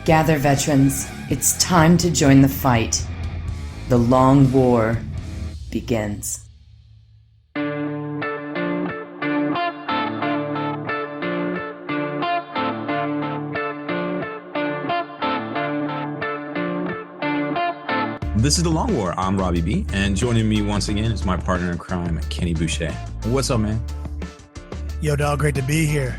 Gather, veterans. It's time to join the fight. The long war begins. This is The Long War. I'm Robbie B, and joining me once again is my partner in crime, Kenny Boucher. What's up, man? Yo, dog, great to be here.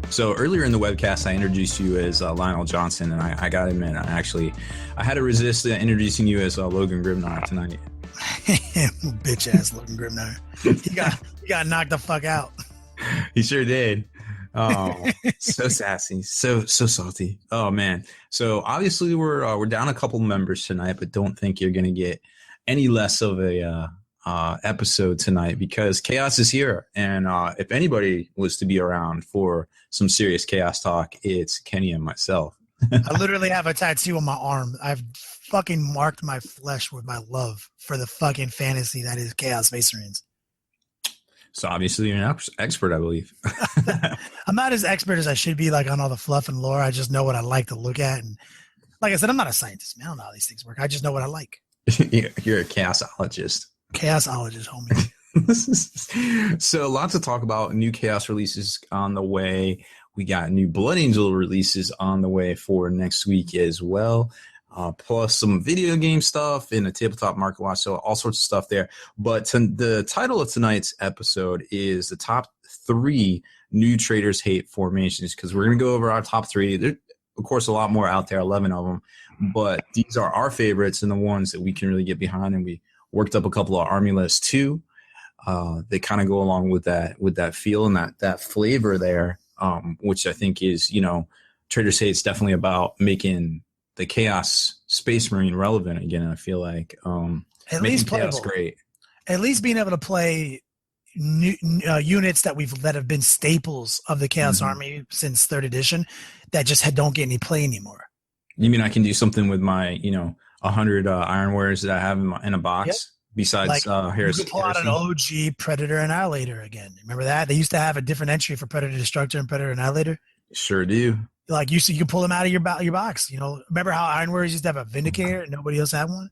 So earlier in the webcast, I introduced you as Lionel Johnson, and I got to admit, I had to resist introducing you as Logan Grimnar tonight. Bitch ass Logan Grimnar. He got knocked the fuck out. He sure did. Oh, so sassy, so salty. Oh man. So obviously we're down a couple members tonight, but don't think you're gonna get any less of a episode tonight because chaos is here. And if anybody was to be around for some serious chaos talk, it's Kenny and myself. I literally have a tattoo on my arm. I've fucking marked my flesh with my love for the fucking fantasy that is Chaos Masonries. So obviously you're an expert, I believe. I'm not as expert as I should be, like on all the fluff and lore. I just know what I like to look at. And like I said, I'm not a scientist, man. I don't know how these things work. I just know what I like. You're a chaosologist. Chaosologist, homie. So lots to talk about. New chaos releases on the way. We got new Blood Angel releases on the way for next week as well. Plus some video game stuff in the tabletop market watch, so all sorts of stuff there. But the title of tonight's episode is the top 3 new Traitors Hate formations, because we're going to go over our top 3. There's, of course, a lot more out there, 11 of them, but these are our favorites and the ones that we can really get behind, and we worked up a couple of army lists too. They kind of go along with that feel and that flavor there, which I think is, Traitors Hate is definitely about making the Chaos Space Marine relevant again. I feel like at least Chaos playable. Great. At least being able to play new, units that have been staples of the Chaos Army since 3rd edition that just don't get any play anymore. You mean I can do something with my 100 Iron Warriors that I have in a box? Yep. Besides Harris? You could pull out an OG Predator Annihilator again. Remember that? They used to have a different entry for Predator Destructor and Predator Annihilator. Sure do. Like you can pull them out of your box. Remember how Iron Warriors used to have a Vindicator and nobody else had one?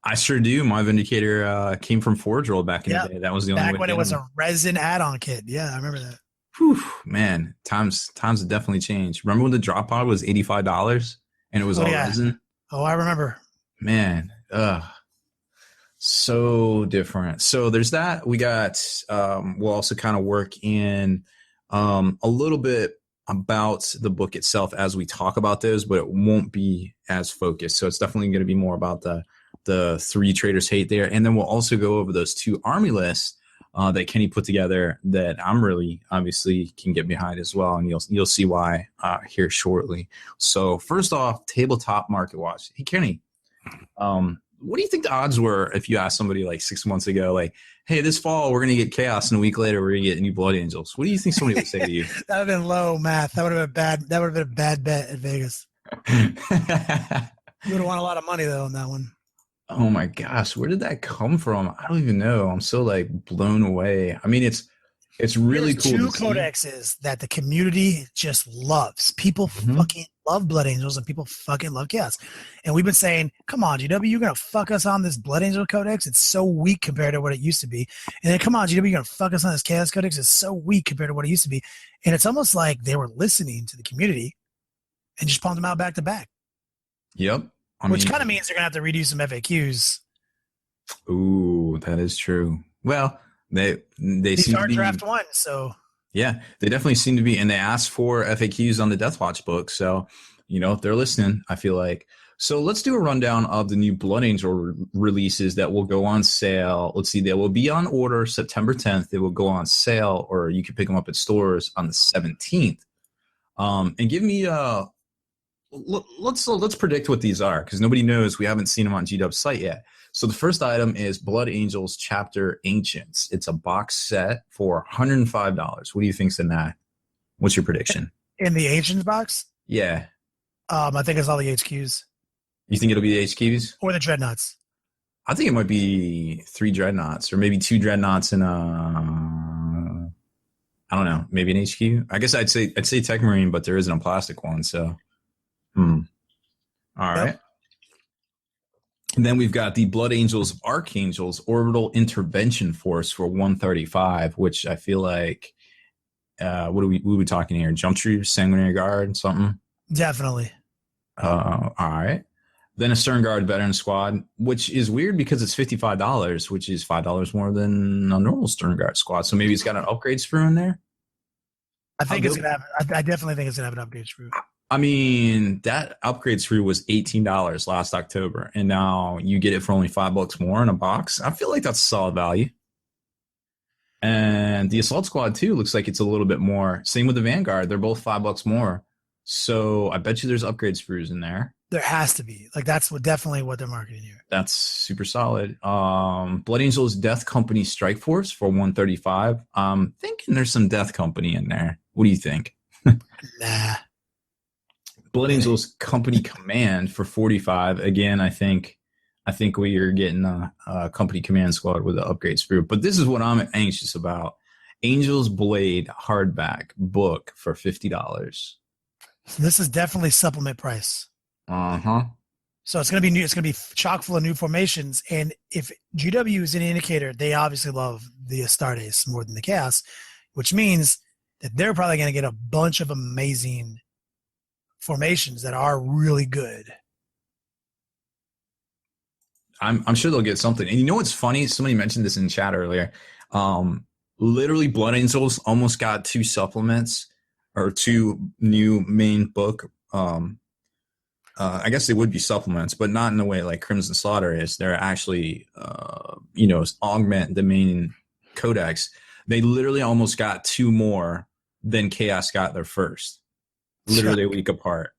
I sure do. My Vindicator came from Forge Roll back in the day. That was the only way. Back when it was a resin add-on kit. Yeah, I remember that. Whew, man, times have definitely changed. Remember when the drop pod was $85 and it was all resin? Oh, I remember. Man, so different. So there's that. We got we'll also kind of work in a little bit about the book itself as we talk about those, but it won't be as focused. So it's definitely going to be more about the 3 Traitors Hate there. And then we'll also go over those 2 army lists that Kenny put together that I'm really obviously can get behind as well. And you'll see why here shortly. So first off, tabletop market watch. Hey, Kenny, what do you think the odds were if you asked somebody like 6 months ago, like, hey, this fall we're going to get Chaos and a week later we're going to get new Blood Angels? What do you think somebody would say to you? That would have been low math. That would have been bad. That would have been a bad bet at Vegas. You would have won a lot of money though on that one. Oh my gosh, where did that come from? I don't even know. I'm so blown away. I mean, it's really There's cool. 2 codexes that the community just loves. People fucking love Blood Angels and people fucking love Chaos. And we've been saying, come on, GW, you're going to fuck us on this Blood Angel codex? It's so weak compared to what it used to be. And then, come on, GW, you're going to fuck us on this Chaos codex? It's so weak compared to what it used to be. And it's almost like they were listening to the community and just pumped them out back to back. Yep. Which kind of means they're going to have to redo some FAQs. Ooh, that is true. Well, they These seem are to be, draft 1, so... Yeah, they definitely seem to be, and they asked for FAQs on the Deathwatch book. So, if they're listening, I feel like. So let's do a rundown of the new Blood Angel releases that will go on sale. Let's see, they will be on order September 10th. They will go on sale, or you can pick them up at stores on the 17th. And give me let's predict what these are, because nobody knows. We haven't seen them on GW's site yet. So the first item is Blood Angels Chapter Ancients. It's a box set for $105. What do you think's in that? What's your prediction? In the Ancients box? Yeah. I think it's all the HQs. You think it'll be the HQs? Or the Dreadnoughts. I think it might be 3 Dreadnoughts, or maybe 2 Dreadnoughts and I don't know, maybe an HQ. I guess I'd say Tech Marine, but there isn't a plastic one, so All right. Yep. And then we've got the Blood Angels of Archangels Orbital Intervention Force for 135, which I feel like, what are we talking here? Jump Troops, Sanguinary Guard, something? Definitely. All right. Then a Stern Guard Veteran Squad, which is weird because it's $55, which is $5 more than a normal Stern Guard squad. So maybe it's got an upgrade sprue in there. I think it's gonna have. I definitely think it's gonna have an upgrade sprue. I mean, that upgrade sprue was $18 last October, and now you get it for only $5 more in a box. I feel like that's solid value. And the Assault Squad too looks like it's a little bit more. Same with the Vanguard; they're both $5 more. So I bet you there's upgrade sprues in there. There has to be. Like that's definitely what they're marketing here. That's super solid. Blood Angels Death Company Strike Force for 135. I'm thinking there's some Death Company in there. What do you think? Nah. Blood Angels Company Command for 45. Again, I think we are getting a Company Command Squad with an upgrade sprue. But this is what I'm anxious about. Angel's Blade hardback book for $50. So this is definitely supplement price. So it's gonna be new. It's gonna be chock full of new formations. And if GW is any indicator, they obviously love the Astartes more than the Chaos, which means that they're probably gonna get a bunch of amazing formations that are really good. I'm sure they'll get something. And you know what's funny? Somebody mentioned this in chat earlier. Literally, Blood Angels almost got 2 supplements or 2 new main book. I guess they would be supplements, but not in the way like Crimson Slaughter is. They're actually, augment the main codex. They literally almost got 2 more than Chaos got their first. Literally a week apart.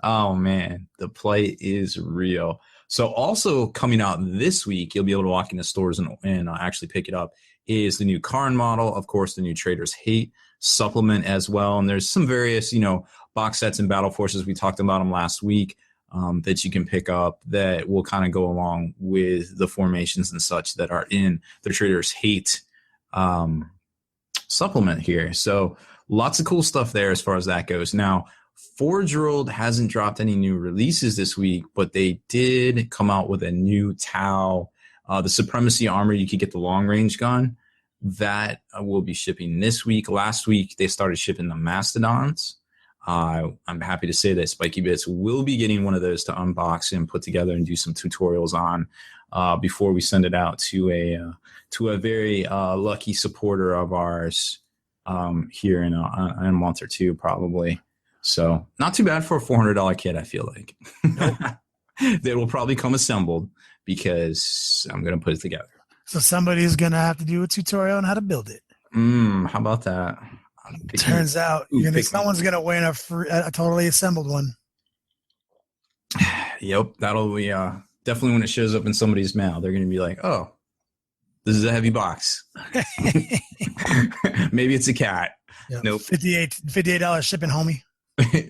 Oh man, the play is real. So also coming out this week, you'll be able to walk into stores and actually pick it up, is the new Karn model, of course, the new Traitors Hate supplement as well. And there's some various, box sets and battle forces. We talked about them last week that you can pick up that will kind of go along with the formations and such that are in the Traitors Hate supplement here. So lots of cool stuff there as far as that goes. Now, Forge World hasn't dropped any new releases this week, but they did come out with a new Tau, the Supremacy Armor. You could get the long range gun. That will be shipping this week. Last week, they started shipping the Mastodons. I'm happy to say that Spikey Bits will be getting one of those to unbox and put together and do some tutorials on before we send it out to a very lucky supporter of ours here in a month or two, probably. So not too bad for a $400 kit, I feel like. Nope. That will probably come assembled because I'm going to put it together. So somebody's going to have to do a tutorial on how to build it. How about that? Turns out someone's going to win a totally assembled one. Yep. That'll be definitely when it shows up in somebody's mail. They're going to be like, oh, this is a heavy box. Maybe it's a cat. Yep. Nope. $58 shipping, homie.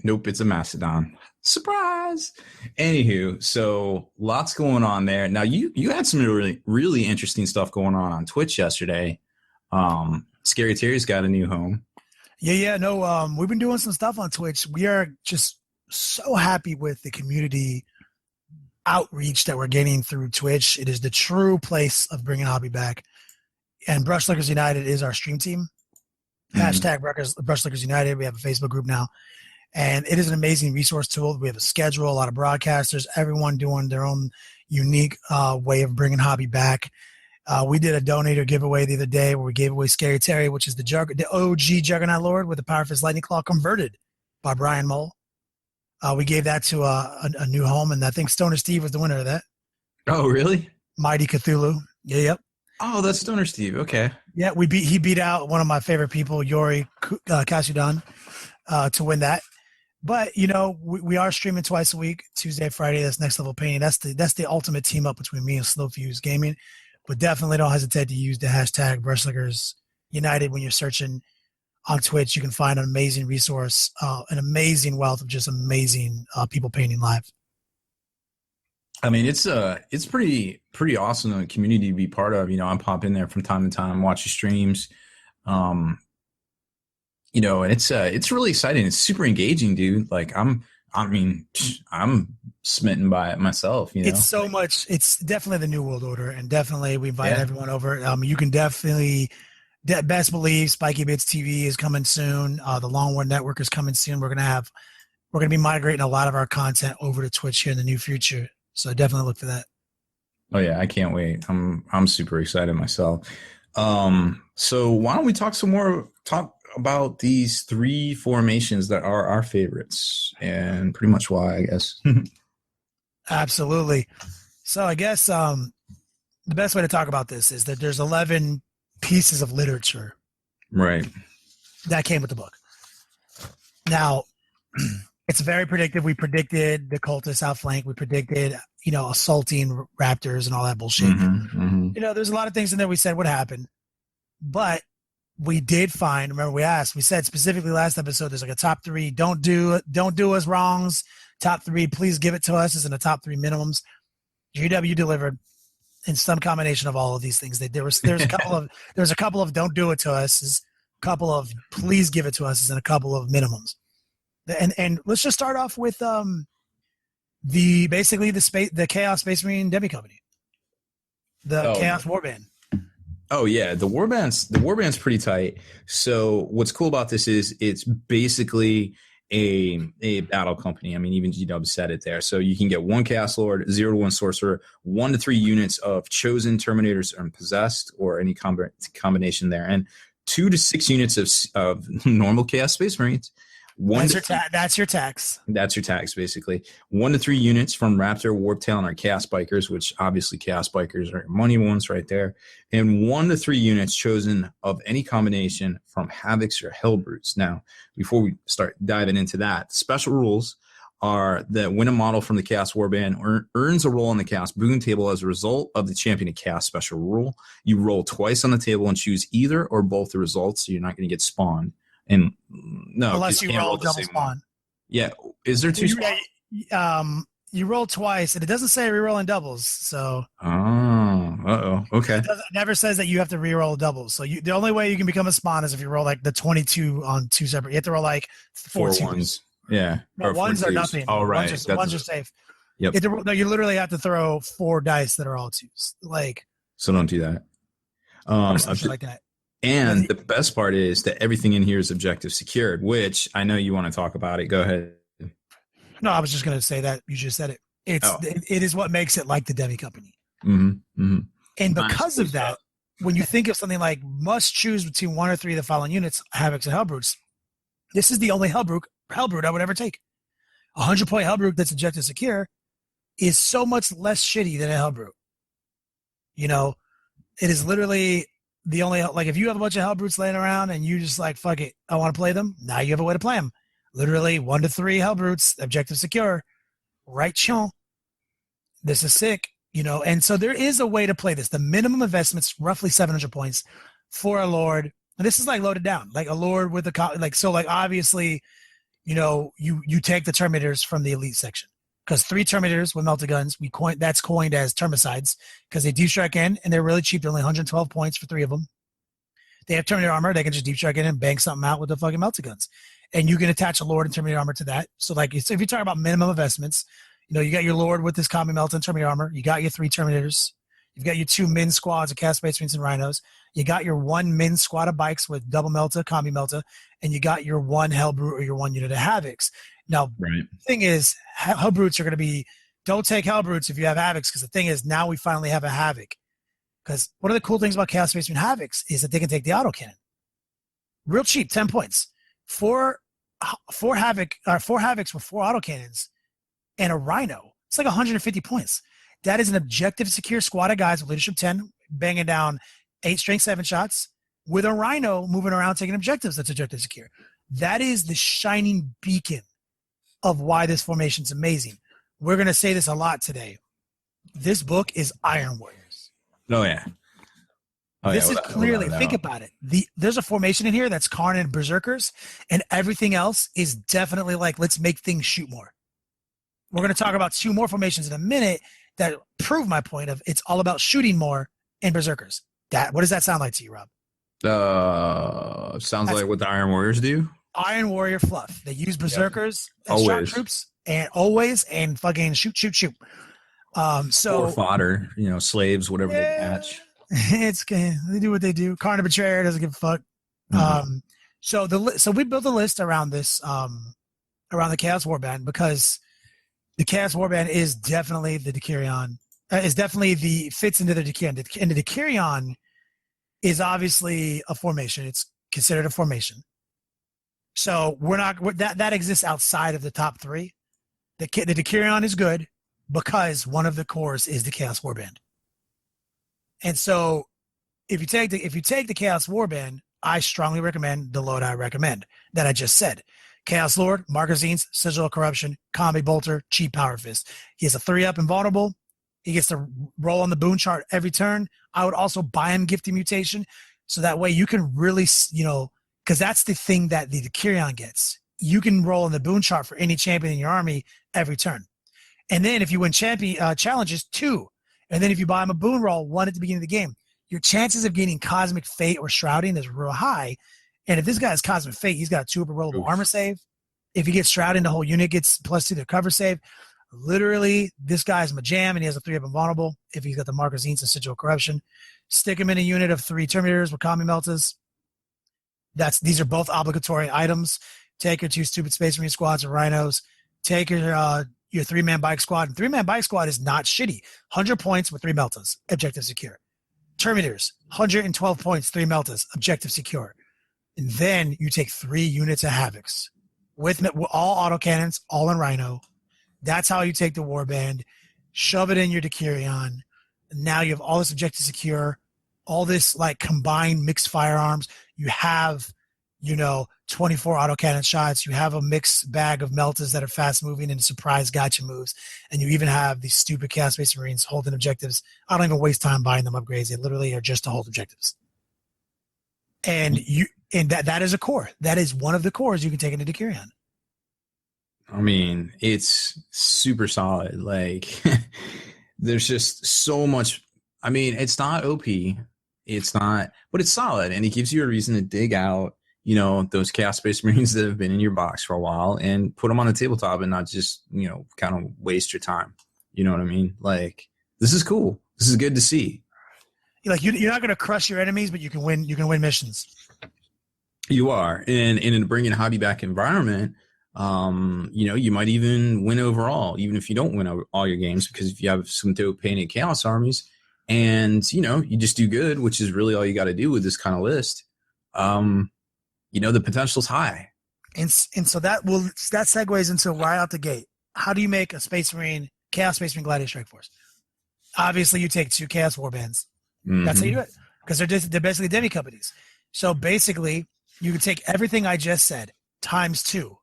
Nope, it's a Mastodon. Surprise. Anywho, so lots going on there. Now you had some really, really interesting stuff going on Twitch yesterday. Scary Terry's got a new home. Yeah. No, we've been doing some stuff on Twitch. We are just so happy with the community outreach that we're getting through Twitch. It is the true place of bringing hobby back. And Brushlickers United is our stream team. Hashtag Brushlickers United. We have a Facebook group now. And it is an amazing resource tool. We have a schedule, a lot of broadcasters, everyone doing their own unique way of bringing hobby back. We did a donator giveaway the other day where we gave away Scary Terry, which is the OG Juggernaut Lord with the Power Fist Lightning Claw converted by Brian Mole. We gave that to a new home, and I think Stoner Steve was the winner of that. Oh, really? Mighty Cthulhu. Yeah, yep. Oh, that's Stoner Steve. Okay. Yeah, he beat out one of my favorite people, Yori Kasudan, to win that. But we are streaming twice a week, Tuesday, Friday. That's Next Level Painting. That's the ultimate team up between me and Slow Fuse Gaming. But definitely don't hesitate to use the hashtag Brushlickers United when you're searching on Twitch. You can find an amazing resource, an amazing wealth of just amazing people painting live. I mean, it's pretty awesome a community to be part of. I pop in there from time to time, watch your streams. And it's really exciting. It's super engaging, dude. Like I'm smitten by it myself. It's so much. It's definitely the new world order, and definitely we invite Yeah. everyone over. You can definitely best believe Spikey Bits TV is coming soon. The Long War Network is coming soon. We're gonna be migrating a lot of our content over to Twitch here in the near future. So definitely look for that. Oh yeah, I can't wait. I'm super excited myself. So why don't we talk about these 3 formations that are our favorites and pretty much why, I guess. Absolutely. So I guess the best way to talk about this is that there's 11 pieces of literature, right, that came with the book. Now, it's very predictive. We predicted the cultists outflank. We predicted, assaulting raptors and all that bullshit. There's a lot of things in there we said would happen, but we did find. Remember, we said specifically last episode. There's like a top 3. Don't do us wrongs. Top 3, please give it to us. Is in the top 3 minimums. GW delivered in some combination of all of these things. There's a couple of don't do it to us. Is a couple of please give it to us. Is in a couple of minimums. And let's just start off with the Chaos Space Marine Demi Company, the Chaos Warband. Oh yeah, the warband's pretty tight. So what's cool about this is it's basically a battle company. I mean, even GW said it there. So you can get 1 Chaos Lord, 0 to 1 Sorcerer, 1 to 3 units of chosen Terminators and Possessed, or any combination there, and 2 to 6 units of normal Chaos Space Marines. That's your tax. That's your tax, basically. 1 to 3 units from Raptor, Warptail, and our Chaos Bikers, which obviously Chaos Bikers are money ones right there. And 1 to 3 units chosen of any combination from Havocs or Hellbrutes. Now, before we start diving into that, special rules are that when a model from the Chaos Warband earns a roll on the Chaos boon table as a result of the Champion of Chaos special rule, you roll twice on the table and choose either or both the results, so you're not going to get spawned. And no, unless you roll double spawn. One. Yeah, is there 2 spawns? You roll twice, and it doesn't say reroll in doubles. So okay. It never says that you have to reroll doubles. So the only way you can become a spawn is if you roll like the 22 on 2 separate. You have to roll like 4 ones. Yeah, no, ones are nothing. Oh right, ones are safe. Yep. You literally have to throw 4 dice that are all 2s. So don't do that. Or something like that. And the best part is that everything in here is objective secured, which I know you want to talk about it. Go ahead. No, I was just going to say that. You just said it. It is what makes it like the Demi Company. And because of that, when you think of something like must choose between 1 or 3 of the following units, Havocs and Hellbrutes, this is the only Hellbrute I would ever take. 100-point Hellbrute that's objective secure is so much less shitty than a Hellbrute. It is literally the only, if you have a bunch of Hellbrutes laying around and you just like, fuck it, I want to play them. Now you have a way to play them. Literally 1 to 3 Hellbrutes, objective secure, right chon. This is sick, and so there is a way to play this. The minimum investment's roughly 700 points for a Lord. And this is loaded down, like a Lord with obviously, you take the Terminators from the elite section. Because 3 Terminators with melted guns, that's coined as Termicides because they deep strike in and they're really cheap. They're only 112 points for 3 of them. They have Terminator armor. They can just deep strike in and bang something out with the fucking melted guns. And you can attach a Lord and Terminator armor to that. So if you talk about minimum investments, you got your Lord with this Combi Melt and Terminator armor. You got your 3 Terminators. You've got your 2 min squads of Chaos Space Marines and Rhinos. You got your 1 min squad of bikes with double Melta, Combi Melta, and you got your 1 Hellbrute or your 1 unit of Havocs. Now, The thing is, Hellbrutes are going to be, don't take Hellbrutes if you have Havocs, because the thing is, now we finally have a Havoc. Because one of the cool things about Chaos Space Marine Havocs is that they can take the autocannon. Real cheap, 10 points. 4 Havocs with 4 autocannons and a Rhino. It's like 150 points. That is an objective secure squad of guys with leadership 10, banging down 8 strength 7 shots with a Rhino moving around taking objectives that's objective secure. That is the shining beacon of why this formation is amazing. We're going to say this a lot today. This book is Iron Warriors. Oh, yeah. This is clearly, think about it. There's a formation in here that's Karn and Berserkers, and everything else is definitely let's make things shoot more. We're going to talk about 2 more formations in a minute that prove my point of it's all about shooting more and Berserkers. What does that sound like to you, Rob? Sounds like what the Iron Warriors do. Iron Warrior fluff. They use berserkers as shock Always. troops and fucking shoot. So Or fodder, slaves, whatever they catch. They do what they do. Carna Betrayer doesn't give a fuck. Mhm. So we built a list around this around the Chaos Warband, because the Chaos Warband is definitely the Decurion. Fits into the Decurion. And the Decurion is obviously a formation. It's considered a formation. So that exists outside of the top three. The Decurion is good because one of the cores is the Chaos Warband. And so if you take the Chaos Warband, I strongly recommend the load I recommend that I just said. Chaos Lord, Magazines, Sigil of Corruption, Combi Bolter, Cheap Power Fist. He has a 3-up invulnerable. He gets to roll on the boon chart every turn. I would also buy him Gifted Mutation, so that way you can really, because that's the thing that the Decurion gets. You can roll on the boon chart for any champion in your army every turn. And then if you win challenges, 2. And then if you buy him a boon roll, 1 at the beginning of the game, your chances of getting Cosmic Fate or Shrouding is real high. And if this guy has Cosmic Fate, he's got a 2-up rollable armor save. If he gets Shrouding, the whole unit gets +2 to cover save. Literally, this guy's my jam, and he has a 3-up invulnerable. If he's got the Magazines and Sigil of Corruption, stick him in a unit of 3 Terminators with Kami Meltas. These are both obligatory items. Take your 2 stupid Space Marine squads or Rhinos. Take your 3-man bike squad. And 3-man bike squad is not shitty. 100 points with 3 Meltas. Objective secure. Terminators, 112 points, 3 Meltas. Objective secure. And then you take 3 units of Havocs with all autocannons, all in Rhino. That's how you take the Warband. Shove it in your Decurion. Now you have all this objective secure, all this like combined mixed firearms. You have, 24 autocannon shots. You have a mixed bag of Meltas that are fast moving and surprise gotcha moves. And you even have these stupid Chaos Space Marines holding objectives. I don't even waste time buying them upgrades. They literally are just to hold objectives. And that is a core. That is one of the cores you can take into Decurion. I mean, it's super solid. Like, there's just so much. I mean, it's not OP. It's not, but it's solid. And it gives you a reason to dig out, those Chaos Space Marines that have been in your box for a while and put them on the tabletop and not just, kind of waste your time. You know what I mean? Like, this is cool. This is good to see. Like, you're not going to crush your enemies, but you can win missions. You are. And in a bringing hobby back environment, you might even win overall, even if you don't win all your games, because if you have some dope painted chaos armies and, you just do good, which is really all you got to do with this kind of list. The potential's high. And so that segues into right out the gate. How do you make a Space Marine, Chaos Space Marine Gladiator Strike Force? Obviously, you take 2 Chaos Warbands. Mm-hmm. That's how you do it, because they're basically demi companies. So basically, you can take everything I just said times 2.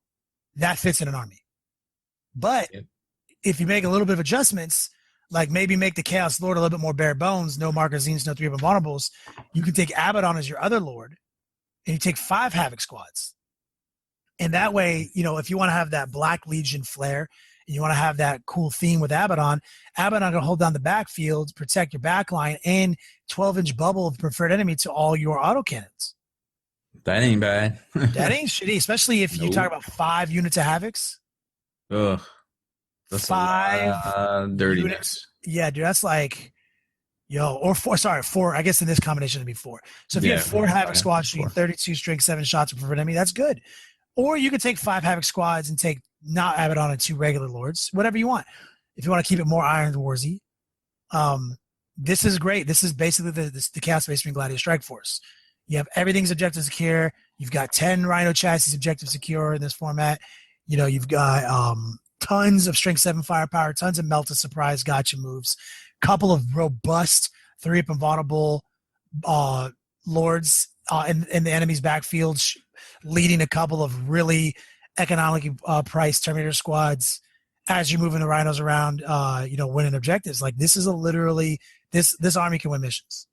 That fits in an army. But if you make a little bit of adjustments, like maybe make the Chaos Lord a little bit more bare bones, no Magazines, no 3-up invulnerables, you can take Abaddon as your other Lord, and you take 5 Havoc squads. And that way, if you want to have that Black Legion flair, and you want to have that cool theme with Abaddon can hold down the backfield, protect your backline, and 12-inch bubble of preferred enemy to all your autocannons. That ain't bad. That ain't shitty, especially if you talk about 5 units of Havocs. Ugh. That's 5 dirtiness. Units. Yeah, dude, that's like, 4. I guess in this combination it'd be 4. So if you have 4 Havoc squads shooting 32 strength 7 shots of preferred enemy, that's good. Or you could take 5 Havoc squads and take not Abaddon and 2 regular Lords, whatever you want. If you want to keep it more Iron Warsy, this is great. This is basically the Chaos Space Marine Gladiator Strike Force. You have everything's objective secure. You've got 10 Rhino chassis objective secure in this format. You've got tons of strength 7 firepower, tons of Melta surprise gotcha moves, couple of robust 3-up invulnerable Lords in the enemy's backfield, leading a couple of really economically priced Terminator squads as you're moving the Rhinos around, winning objectives. Like, this is this army can win missions.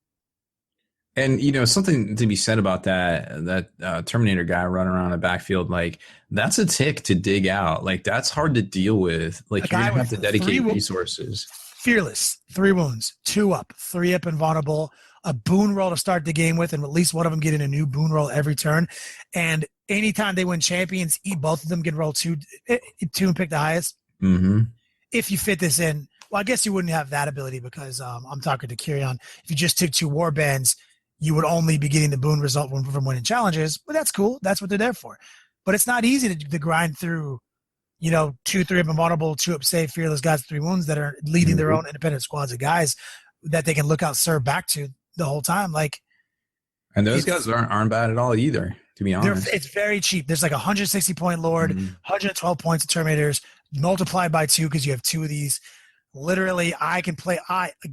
And, something to be said about that Terminator guy running around the backfield, like, that's a tick to dig out. Like, that's hard to deal with. Like, you're going to have to dedicate resources. Fearless, 3 wounds, 2 up, 3 up invulnerable, a boon roll to start the game with, and at least one of them getting a new boon roll every turn. And anytime they win champions, both of them can roll 2 and pick the highest. Mm-hmm. If you fit this in, well, I guess you wouldn't have that ability because I'm talking to Kyrion. If you just took 2 warbands, you would only be getting the boon result from winning challenges, but that's cool. That's what they're there for. But it's not easy to grind through, 2, 3 up invulnerable, 2 up safe, fearless guys with 3 wounds that are leading their own independent squads of guys that they can look out, serve back to the whole time. And those guys aren't bad at all either, to be honest. It's very cheap. There's like 160 point Lord, 112 points of Terminators, multiplied by 2 because you have 2 of these. Literally, I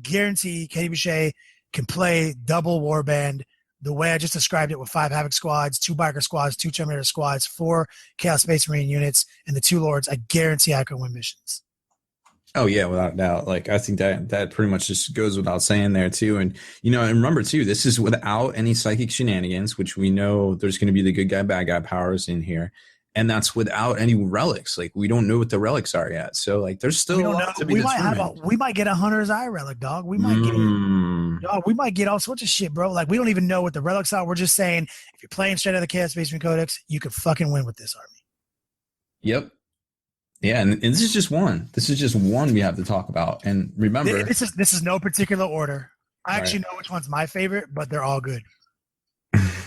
guarantee Katie Boucher can play double warband the way I just described it, with 5 Havoc squads, 2 Biker squads, 2 Terminator squads, 4 Chaos Space Marine units, and the 2 Lords. I guarantee I can win missions. Oh yeah, without doubt. Like, I think that pretty much just goes without saying there too. And and remember too, this is without any psychic shenanigans, which we know there's going to be the good guy, bad guy powers in here, and that's without any relics. Like, we don't know what the relics are yet, so like there's still a lot to be determined. We might get a Hunter's Eye relic, dog. We might we might get all sorts of shit, bro. Like, we don't even know what the relics are. We're just saying, if you're playing straight out of the Chaos Space Marine Codex, you could fucking win with this army. Yep. Yeah, and this is just one. This is just one we have to talk about. And remember, this is no particular order. I actually know which one's my favorite, but they're all good.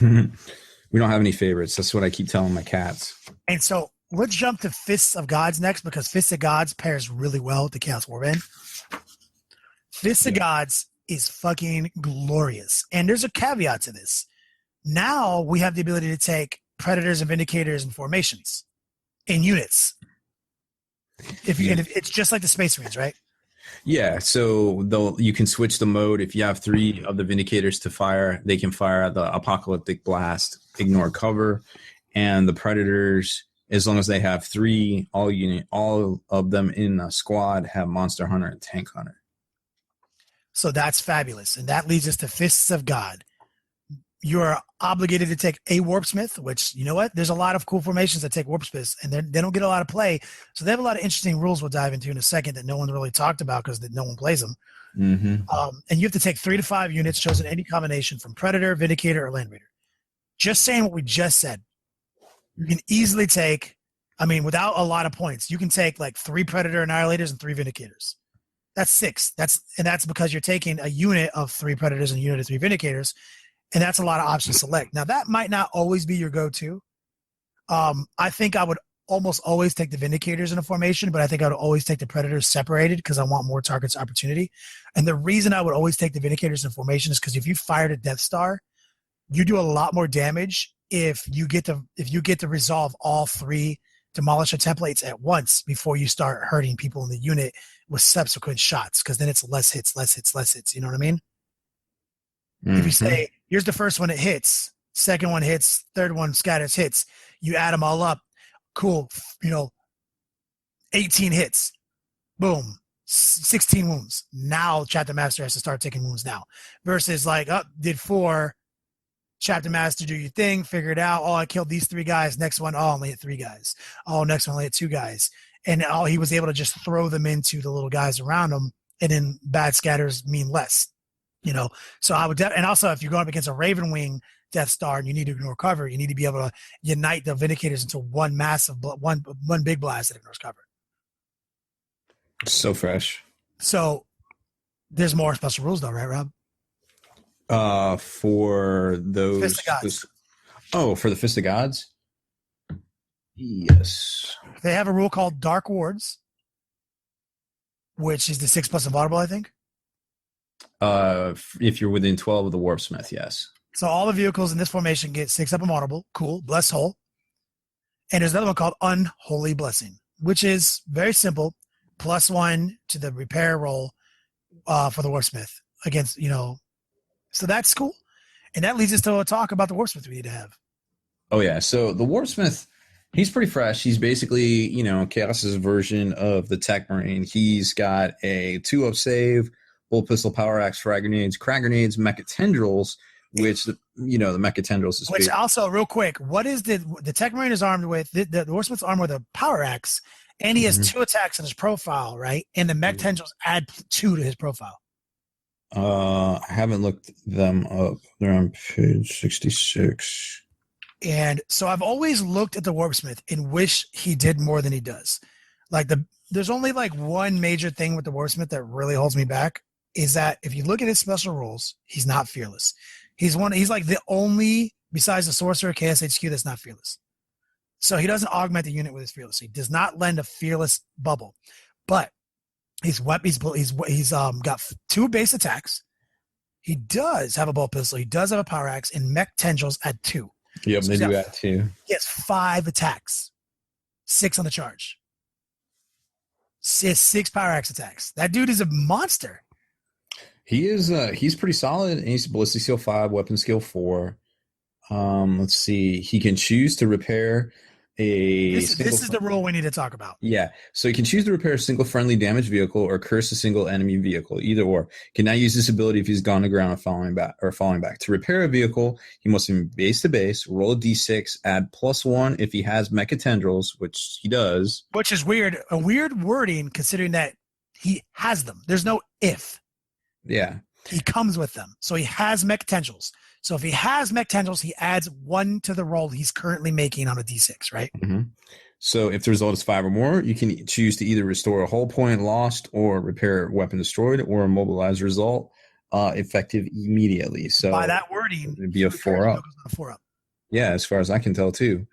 We don't have any favorites. That's what I keep telling my cats. And so let's jump to Fists of Gods next, because Fists of Gods pairs really well with the Chaos Warband. Fists of Gods is fucking glorious. And there's a caveat to this. Now we have the ability to take Predators and Vindicators and formations in units. If it's just like the Space Marines, right? Yeah, so you can switch the mode. If you have 3 of the Vindicators to fire, they can fire the Apocalyptic Blast, ignore cover, and the Predators, as long as they have 3, all of them in a squad have Monster Hunter and Tank Hunter. So that's fabulous, and that leads us to Fists of God. You are obligated to take a Warpsmith, which, you know what? There's a lot of cool formations that take Warpsmiths, and they don't get a lot of play. So they have a lot of interesting rules we'll dive into in a second that no one really talked about because no one plays them. Mm-hmm. And you have to take 3 to 5 units chosen any combination from Predator, Vindicator, or Land Raider. Just saying what we just said. You can easily take, without a lot of points, you can take like 3 Predator Annihilators and 3 Vindicators. That's 6. That's because you're taking a unit of 3 Predators and a unit of 3 Vindicators. And that's a lot of options to select. Now, that might not always be your go-to. I think I would almost always take the Vindicators in a formation, but I think I would always take the Predators separated because I want more targets opportunity. And the reason I would always take the Vindicators in formation is because if you fired a Death Star, you do a lot more damage if you get to resolve all 3 Demolisher templates at once before you start hurting people in the unit with subsequent shots, because then it's less hits. You know what I mean? Mm-hmm. If you say, here's the first one, it hits, second one hits, third one scatters hits, you add them all up, cool, 18 hits, boom, 16 wounds. Now Chapter Master has to start taking wounds now. Versus did 4, Chapter Master, do your thing, figure it out. Oh, I killed these 3 guys. Next one, I only hit 3 guys. Oh, next one, I only hit 2 guys. And he was able to just throw them into the little guys around him, and then bad scatters mean less. So I would, and also if you're going up against a Raven Wing Death Star and you need to ignore cover, you need to be able to unite the Vindicators into one massive, one big blast that ignores cover. So fresh. So there's more special rules though, right, Rob? For those. Fist of Gods. For the Fist of Gods? Yes. They have a rule called Dark Wards, which is the 6+ invulnerable, I think. If you're within 12 of the Warpsmith, yes. So all the vehicles in this formation get 6 up invulnerable. Cool. Blessed Hole. And there's another one called Unholy Blessing, which is very simple. +1 to the repair roll for the Warpsmith against, so that's cool. And that leads us to a talk about the Warpsmith we need to have. Oh, yeah. So the Warpsmith, he's pretty fresh. He's basically, Chaos's version of the Tech Marine. He's got a 2-up save, Bull Pistol, Power Axe, Frag Grenades, Crag Grenades, Mecha Tendrils, which, the Mecha Tendrils is also, real quick, what is the Tech Marine is armed with, the Warsmith's armed with a Power Axe, And he has 2 attacks in his profile, right? And the mech tendrils add 2 to his profile. I haven't looked them up. They're on page 66. And so I've always looked at the Warpsmith and wish he did more than he does. Like there's only like one major thing with the Warpsmith that really holds me back is that if you look at his special rules, he's not fearless. He's like the only, besides the Sorcerer KSHQ, that's not fearless. So he doesn't augment the unit with his fearless. He does not lend a fearless bubble. But he's got 2 base attacks. He does have a bolt pistol. He does have a power axe, and mech tendrils at 2. Yep, so they do that too. He has 5 attacks, 6 on the charge. 6 power axe attacks. That dude is a monster. He is. He's pretty solid. And he's ballistic skill 5, weapon skill 4. Let's see. He can choose to repair This is the rule we need to talk about. Yeah. So he can choose to repair a single friendly damaged vehicle or curse a single enemy vehicle, either or. He can now use this ability if he's gone to ground and falling back. To repair a vehicle, he must move base to base, roll a d6, add +1 if he has mecha tendrils, which he does. Which is weird. A weird wording considering that he has them. There's no if. Yeah. He comes with them. So he has mech tendrils. So if he has mech tendrils, he adds 1 to the roll he's currently making on a d6, right? Mm-hmm. So if the result is 5 or more, you can choose to either restore a whole point lost or repair a weapon destroyed or immobilize result effective immediately. So by that wording, it'd be a 4-up. Yeah, as far as I can tell too.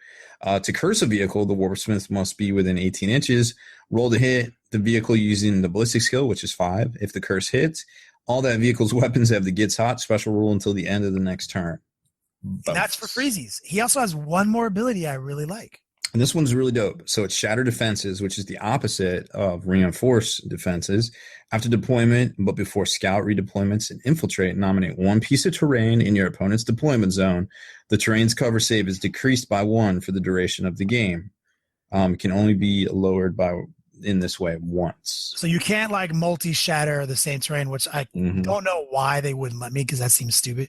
To curse a vehicle, the Warpsmith must be within 18 inches. Roll to hit the vehicle using the ballistic skill, which is 5. If the curse hits, all that vehicle's weapons have the Gets Hot special rule until the end of the next turn. And that's for freezies. He also has one more ability I really like. And this one's really dope. So it's Shatter Defenses, which is the opposite of Reinforce Defenses. After deployment, but before scout redeployments and infiltrate, nominate 1 piece of terrain in your opponent's deployment zone. The terrain's cover save is decreased by 1 for the duration of the game. Can only be lowered in this way once. So you can't like multi-shatter the same terrain, which I don't know why they wouldn't let me, because that seems stupid.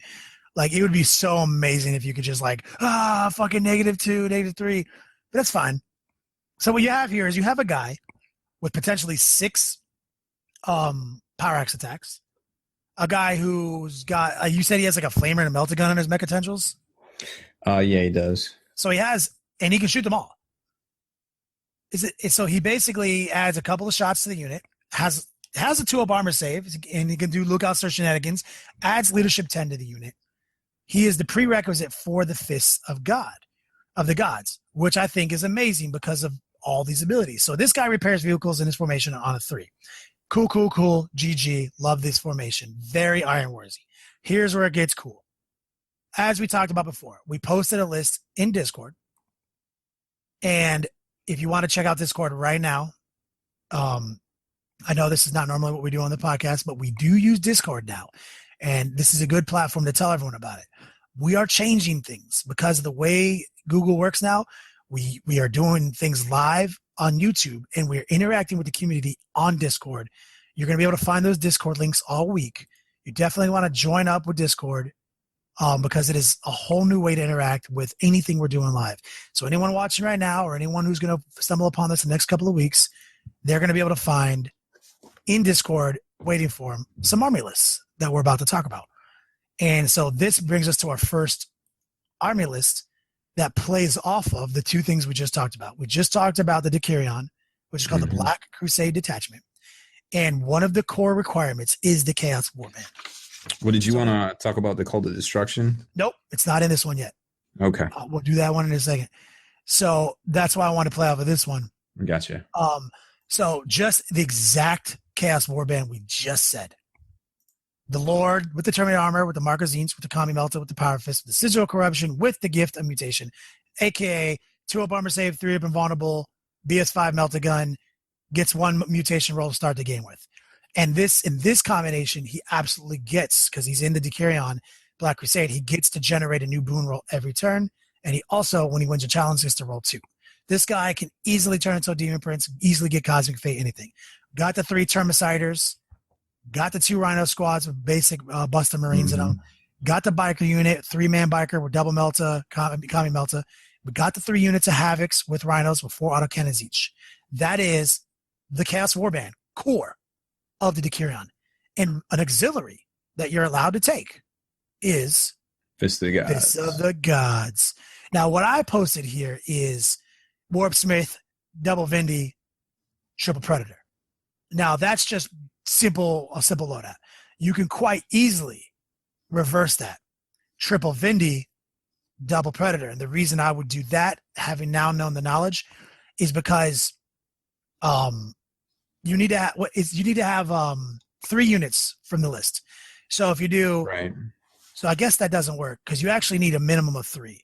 Like it would be so amazing if you could just like, fucking -2, -3. But that's fine. So what you have here is you have a guy with potentially 6 power axe attacks. A guy who's got, you said he has like a flamer and a melta gun on his mecha tendrils? Yeah, he does. So he has, and he can shoot them all. So he basically adds a couple of shots to the unit, has a 2-up armor save, and he can do lookout search shenanigans, adds leadership 10 to the unit. He is the prerequisite for the Fists of the Gods, which I think is amazing because of all these abilities. So this guy repairs vehicles in his formation on a 3. Cool. GG. Love this formation. Very Iron Warsy. Here's where it gets cool. As we talked about before, we posted a list in Discord, and if you want to check out Discord right now, I know this is not normally what we do on the podcast, but we do use Discord now. And this is a good platform to tell everyone about it. We are changing things because of the way Google works now. We are doing things live on YouTube, and we're interacting with the community on Discord. You're going to be able to find those Discord links all week. You definitely want to join up with Discord. Because it is a whole new way to interact with anything we're doing live. So anyone watching right now or anyone who's going to stumble upon this in the next couple of weeks, they're going to be able to find in Discord, waiting for them, some army lists that we're about to talk about. And so this brings us to our first army list that plays off of the 2 things we just talked about. We just talked about the Decarion, which is called the Black Crusade Detachment. And one of the core requirements is the Chaos Warband. What did you want to talk about? The Cult of Destruction? Nope, it's not in this one yet. Okay. We'll do that one in a second. So that's why I want to play off of this one. Gotcha. So just the exact Chaos Warband we just said. The Lord with the Terminator armor, with the Markazines, with the Kami Melta, with the Power Fist, with the Sigil of Corruption, with the Gift of Mutation, aka 2-up armor save, 3-up invulnerable, BS5 Melta gun, gets 1 mutation roll to start the game with. And in this combination, he absolutely gets, because he's in the Decarion Black Crusade, he gets to generate a new boon roll every turn. And he also, when he wins a challenge, gets to roll 2. This guy can easily turn into a Demon Prince, easily get Cosmic Fate, anything. Got the 3 Termiciders, got the 2 Rhino squads with basic Buster Marines in them, got the Biker unit, 3-man Biker with double Melta, Kami Melta. We got the 3 units of Havocs with Rhinos with 4 autocannons each. That is the Chaos Warband core of the Decurion. And an auxiliary that you're allowed to take is Fist of the Gods. Fist of the Gods. Now, what I posted here is Warpsmith, Double Vindy, Triple Predator. Now, that's just a simple loadout. You can quite easily reverse that. Triple Vindy, Double Predator. And the reason I would do that, having now known the knowledge, is because you need to have 3 units from the list. So if you do, right. So I guess that doesn't work because you actually need a minimum of 3.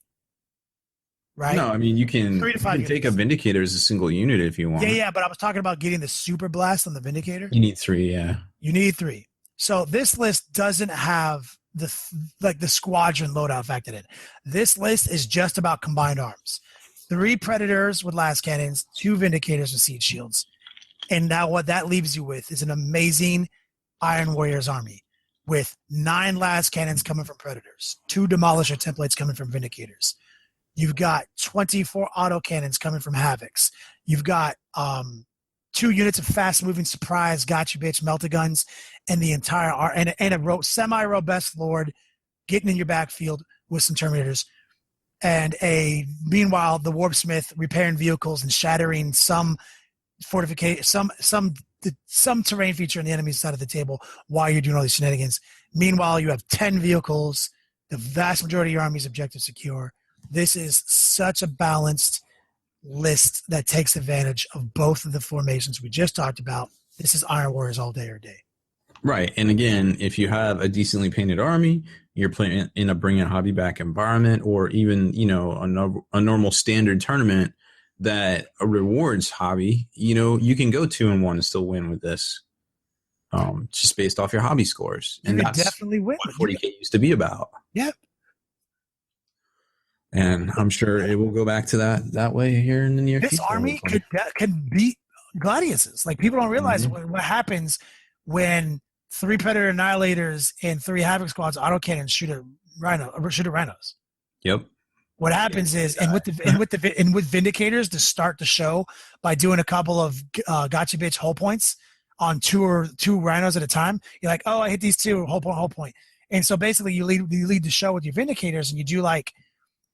Right? No, I mean you can, 3 to 5 take a Vindicator as a single unit if you want. Yeah, but I was talking about getting the Super Blast on the Vindicator. You need 3, yeah. You need 3. So this list doesn't have the squadron loadout factored in. This list is just about combined arms. 3 Predators with last cannons, 2 Vindicators with siege shields. And now what that leaves you with is an amazing Iron Warriors army with 9 last cannons coming from Predators, 2 Demolisher templates coming from Vindicators. You've got 24 autocannons coming from Havocs. You've got 2 units of fast-moving surprise, gotcha bitch, melta-guns, and the entire and a semi-robust Lord getting in your backfield with some Terminators. And meanwhile, the Warpsmith repairing vehicles and shattering some fortification, some terrain feature on the enemy's side of the table while you're doing all these shenanigans. Meanwhile, you have 10 vehicles. The vast majority of your army is objective secure. This is such a balanced list that takes advantage of both of the formations we just talked about. This is Iron Warriors all day or day. Right. And again, if you have a decently painted army, you're playing in a bring a hobby back environment, or even, a normal standard tournament that rewards hobby, you can go 2-1 and still win with this. Just based off your hobby scores. And that's definitely win. what 40K used to be about. Yeah. And I'm sure it will go back to that way here in the near future. This army can beat Gladiuses. Like, people don't realize what happens when 3 Predator Annihilators and 3 Havoc Squads autocannons shoot at rhinos. Yep. What happens is, and with Vindicators to start the show by doing a couple of gotcha bitch hull points on 2 rhinos at a time, you're like, oh, I hit these 2 hull point. And so basically you lead the show with your Vindicators, and you do like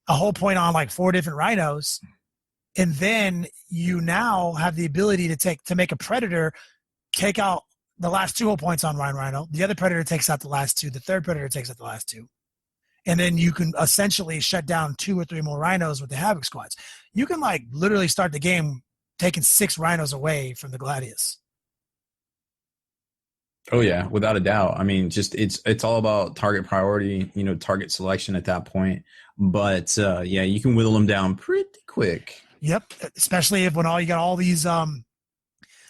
a whole point on like 4 different rhinos, and then you now have the ability to make a Predator take out the last 2 whole points on Rhino. The other Predator takes out the last 2. The third Predator takes out the last 2. And then you can essentially shut down 2 or 3 more rhinos with the Havoc Squads. You can like literally start the game taking 6 rhinos away from the Gladius. Oh yeah, without a doubt. I mean, just it's all about target priority, target selection at that point. But yeah, you can whittle them down pretty quick. Yep, especially when you got all these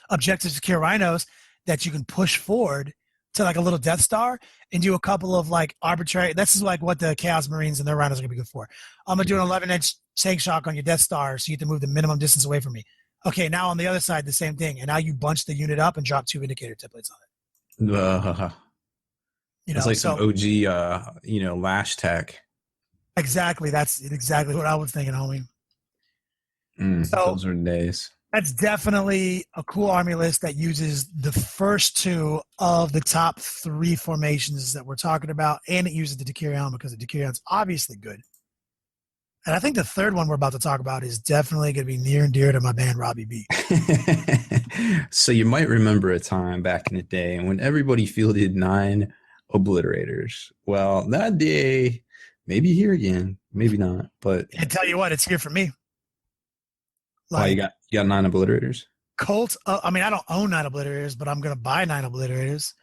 objective secure rhinos that you can push forward to like a little Death Star and do a couple of like arbitrary. This is like what the Chaos Marines and their rhinos are gonna be good for. I'm gonna do an 11-inch tank shock on your Death Star, so you have to move the minimum distance away from me. Okay, now on the other side, the same thing, and now you bunch the unit up and drop 2 Vindicator templates on it. It's like some OG, lash tech. Exactly. That's exactly what I was thinking, homie. Those are days. That's definitely a cool army list that uses the first 2 of the top 3 formations that we're talking about, and it uses the Decurion because the Decurion's obviously good. And I think the third one we're about to talk about is definitely going to be near and dear to my man, Robbie B. So you might remember a time back in the day when everybody fielded 9 obliterators. Well, that day may be here again, maybe not. But I tell you what, it's here for me. Like, you got 9 obliterators? Cult. I don't own 9 obliterators, but I'm going to buy 9 obliterators.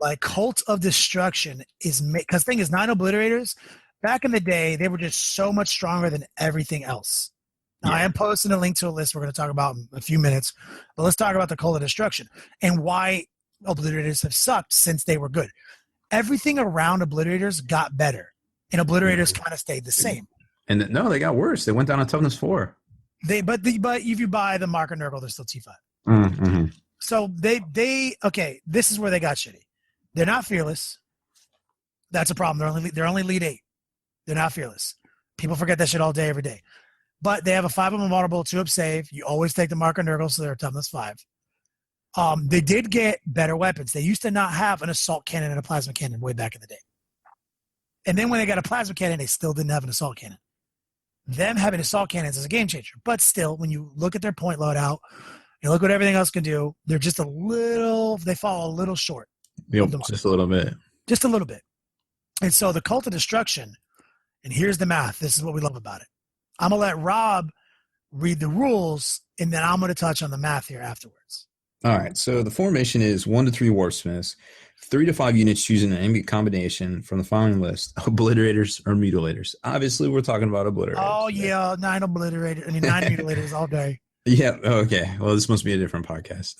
Like, Cult of Destruction is because thing is 9 obliterators. Back in the day, they were just so much stronger than everything else. Now, yeah. I am posting a link to a list we're going to talk about in a few minutes, but let's talk about the Cult of Destruction and why obliterators have sucked since they were good. Everything around obliterators got better, and obliterators kind of stayed the same. And no, they got worse. They went down to toughness 4. But if you buy the Marker Nurgle, they're still T5. Mm-hmm. So okay, this is where they got shitty. They're not fearless. That's a problem. They're only lead 8. They're not fearless. People forget that shit all day, every day. But they have a 5 of them vulnerable, 2 up save. You always take the marker Nurgle, so they're toughness 5. They did get better weapons. They used to not have an assault cannon and a plasma cannon way back in the day. And then when they got a plasma cannon, they still didn't have an assault cannon. Them having assault cannons is a game changer. But still, when you look at their point loadout, you look what everything else can do, they're just they fall a little short. Yep, just a little bit. Just a little bit. And so the Cult of Destruction, and here's the math. This is what we love about it. I'm going to let Rob read the rules, and then I'm going to touch on the math here afterwards. All right, so the formation is 1 to 3 Warpsmiths, 3 to 5 units choosing an combination from the following list: obliterators or mutilators. Obviously, we're talking about obliterators. Oh, yeah, 9 obliterators. 9 mutilators all day. Yeah, okay. Well, this must be a different podcast.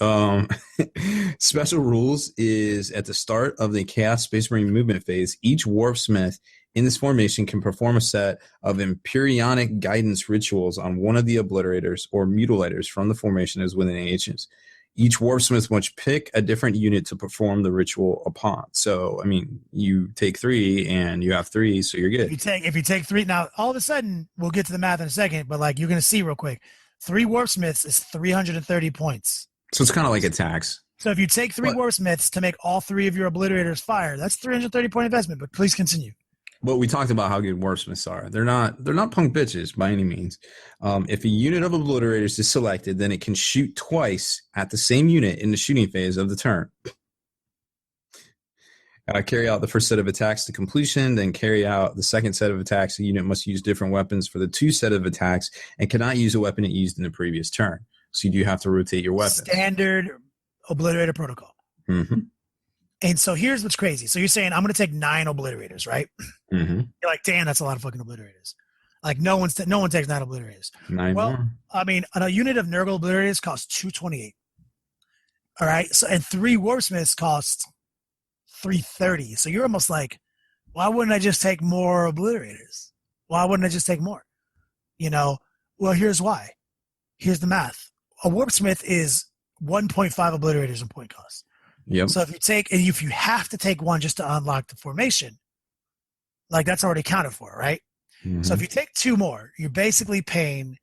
Special rules is at the start of the Chaos Space Marine movement phase, each Warpsmith in this formation can perform a set of Empyreanic guidance rituals on one of the obliterators or mutilators from the formation as within ancients. Each Warpsmith must pick a different unit to perform the ritual upon. So, I mean, you take 3 and you have 3, so you're good. If you take 3, now all of a sudden, we'll get to the math in a second, but like you're going to see real quick, 3 Warpsmiths is 330 points. So it's kind of like a tax. So if you take 3 Warpsmiths to make all 3 of your obliterators fire, that's 330 point investment, but please continue. But we talked about how good Warpsmiths are. They're not punk bitches by any means. If a unit of obliterators is selected, then it can shoot twice at the same unit in the shooting phase of the turn. Carry out the first set of attacks to completion, then carry out the second set of attacks. The unit must use different weapons for the 2 set of attacks and cannot use a weapon it used in the previous turn. So you do have to rotate your weapons. Standard obliterator protocol. Mm-hmm. And so here's what's crazy. So you're saying, I'm going to take 9 obliterators, right? Mm-hmm. You're like, damn, that's a lot of fucking obliterators. Like no one takes 9 obliterators. 9 well, more. I mean, a unit of Nurgle obliterators costs 228. All right. So, and 3 Warpsmiths cost 330. So you're almost like, why wouldn't I just take more obliterators? Why wouldn't I just take more? Well, here's why. Here's the math. A Warpsmith is 1.5 obliterators in point cost. Yep. So if you have to take 1 just to unlock the formation, like that's already counted for, right? Mm-hmm. So if you take 2 more, you're basically paying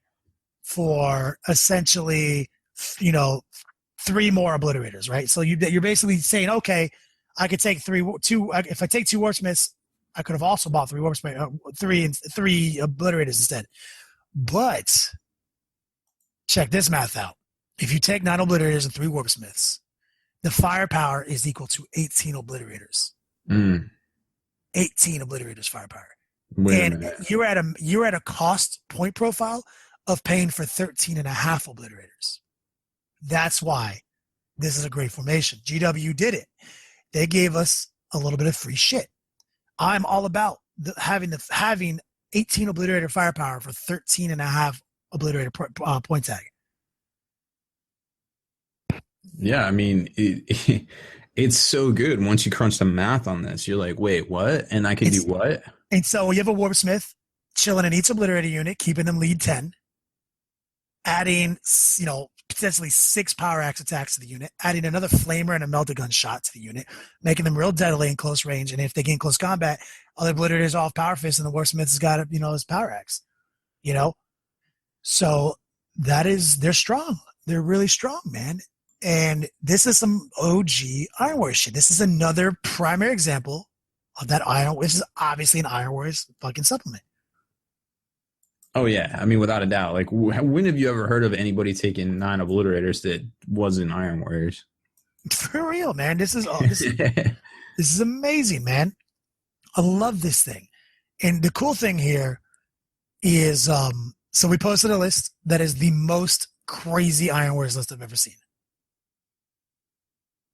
for essentially, 3 more obliterators, right? So you're basically saying, okay, I could take 2. If I take 2 Warpsmiths, I could have also bought 3 Warpsmiths, 3 obliterators instead. But check this math out. If you take 9 obliterators and 3 Warpsmiths, the firepower is equal to 18 obliterators. 18 obliterators firepower. And you're at a cost point profile of paying for 13 and a half obliterators. That's why this is a great formation. GW did it. They gave us a little bit of free shit. I'm all about having 18 obliterator firepower for 13 and a half obliterator point tag. Yeah, I mean, it's so good. Once you crunch the math on this, you're like, wait, what? And I can do what? And so you have a Warpsmith chilling in each obliterator unit, keeping them lead 10, adding, potentially 6 power axe attacks to the unit, adding another flamer and a melter gun shot to the unit, making them real deadly in close range. And if they get in close combat, other obliterators off power fist, and the Warpsmith has got, his power axe, So they're strong. They're really strong, man. And this is some OG Iron Warriors shit. This is another primary example of that This is obviously an Iron Warriors fucking supplement. Oh, yeah. I mean, without a doubt. Like, when have you ever heard of anybody taking 9 obliterators that wasn't Iron Warriors? For real, man. This is amazing, man. I love this thing. And the cool thing here is, so we posted a list that is the most crazy Iron Warriors list I've ever seen.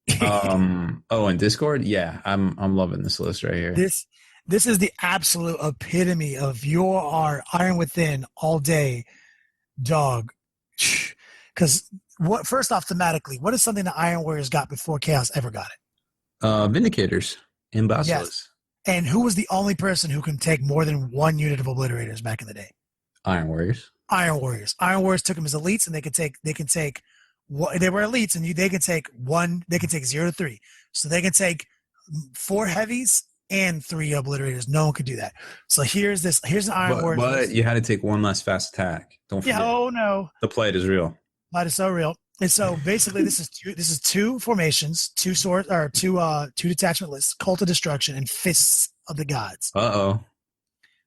In Discord? Yeah, I'm loving this list right here. This is the absolute epitome of your Iron Within all day, dog. Because first off, thematically, what is something that Iron Warriors got before Chaos ever got it? Vindicators and Basilisks. Yes. And who was the only person who can take more than 1 unit of obliterators back in the day? Iron Warriors. Iron Warriors. Iron Warriors took them as elites, and they can take. They were elites, and they can take 1. They can take 0 to 3. So they can take 4 heavies and 3 obliterators. No one could do that. So here's an Iron Warriors. But you had to take one less fast attack. Don't forget. Yeah, oh no. The plight is real. Plight is so real. And so basically this is two formations, two detachment lists, Cult of Destruction and Fists of the Gods. Uh-oh.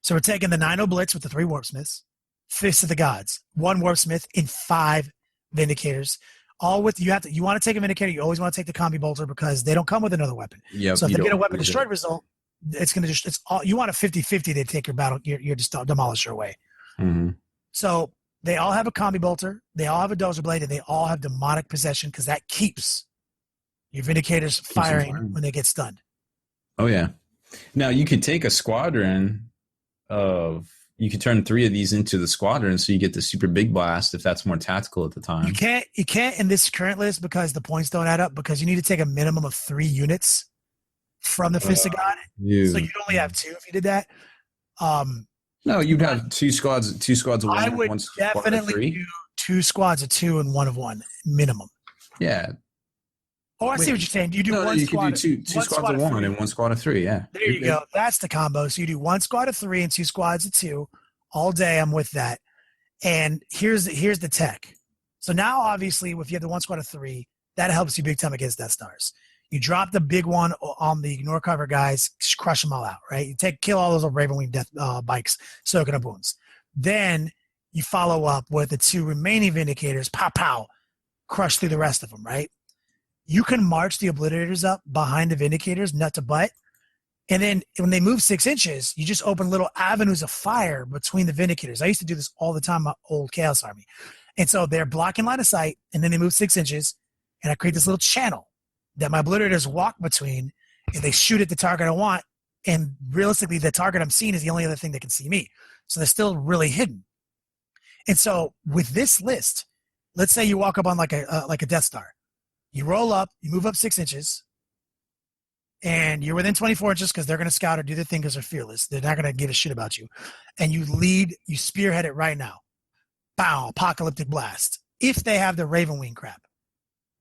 So we're taking the 9 Oblits with the 3 Warpsmiths, Fists of the Gods, 1 Warpsmith, and 5 Vindicators. All with you want to take a Vindicator, you always want to take the Combi Bolter because they don't come with another weapon. Yep, so if they get a weapon destroyed result, it's gonna just it's all you want a 50-50 to take your demolisher away. Mm-hmm. So they all have a Combi Bolter, they all have a Dozer Blade, and they all have Demonic Possession because that keeps your Vindicators firing when they get stunned. Oh yeah. Now you could take a squadron you could turn 3 of these into the squadron so you get the super big blast if that's more tactical at the time. You can't in this current list because the points don't add up because you need to take a minimum of 3 units from the Fist of God. So you'd only have 2 if you did that. No, you'd have 2 squads of 1. I would definitely do 2 squads of 2 and 1 of 1 minimum. Yeah. Oh, I see what you're saying. You do one squad. You could do two squads of 1 and 1 squad of 3. Yeah. There you go. That's the combo. So you do 1 squad of 3 and 2 squads of 2 all day. I'm with that. And here's the tech. So now, obviously, if you have the 1 squad of 3, that helps you big time against Death Stars. You drop the big one on the ignore cover guys, crush them all out, right? You kill all those Ravenwing death bikes, soaking up wounds. Then you follow up with the 2 remaining Vindicators, pow, pow, crush through the rest of them, right? You can march the Obliterators up behind the Vindicators, nut to butt. And then when they move 6 inches, you just open little avenues of fire between the Vindicators. I used to do this all the time in my old Chaos Army. And so they're blocking line of sight, and then they move 6 inches, and I create this little channel that my Obliterators walk between, and they shoot at the target I want. And realistically, the target I'm seeing is the only other thing that can see me. So they're still really hidden. And so with this list, let's say you walk up on like a Death Star. You roll up, you move up 6 inches, and you're within 24 inches because they're going to scout or do their thing because they're fearless. They're not going to give a shit about you. And you spearhead it right now. Bow, apocalyptic blast. If they have the Ravenwing crap.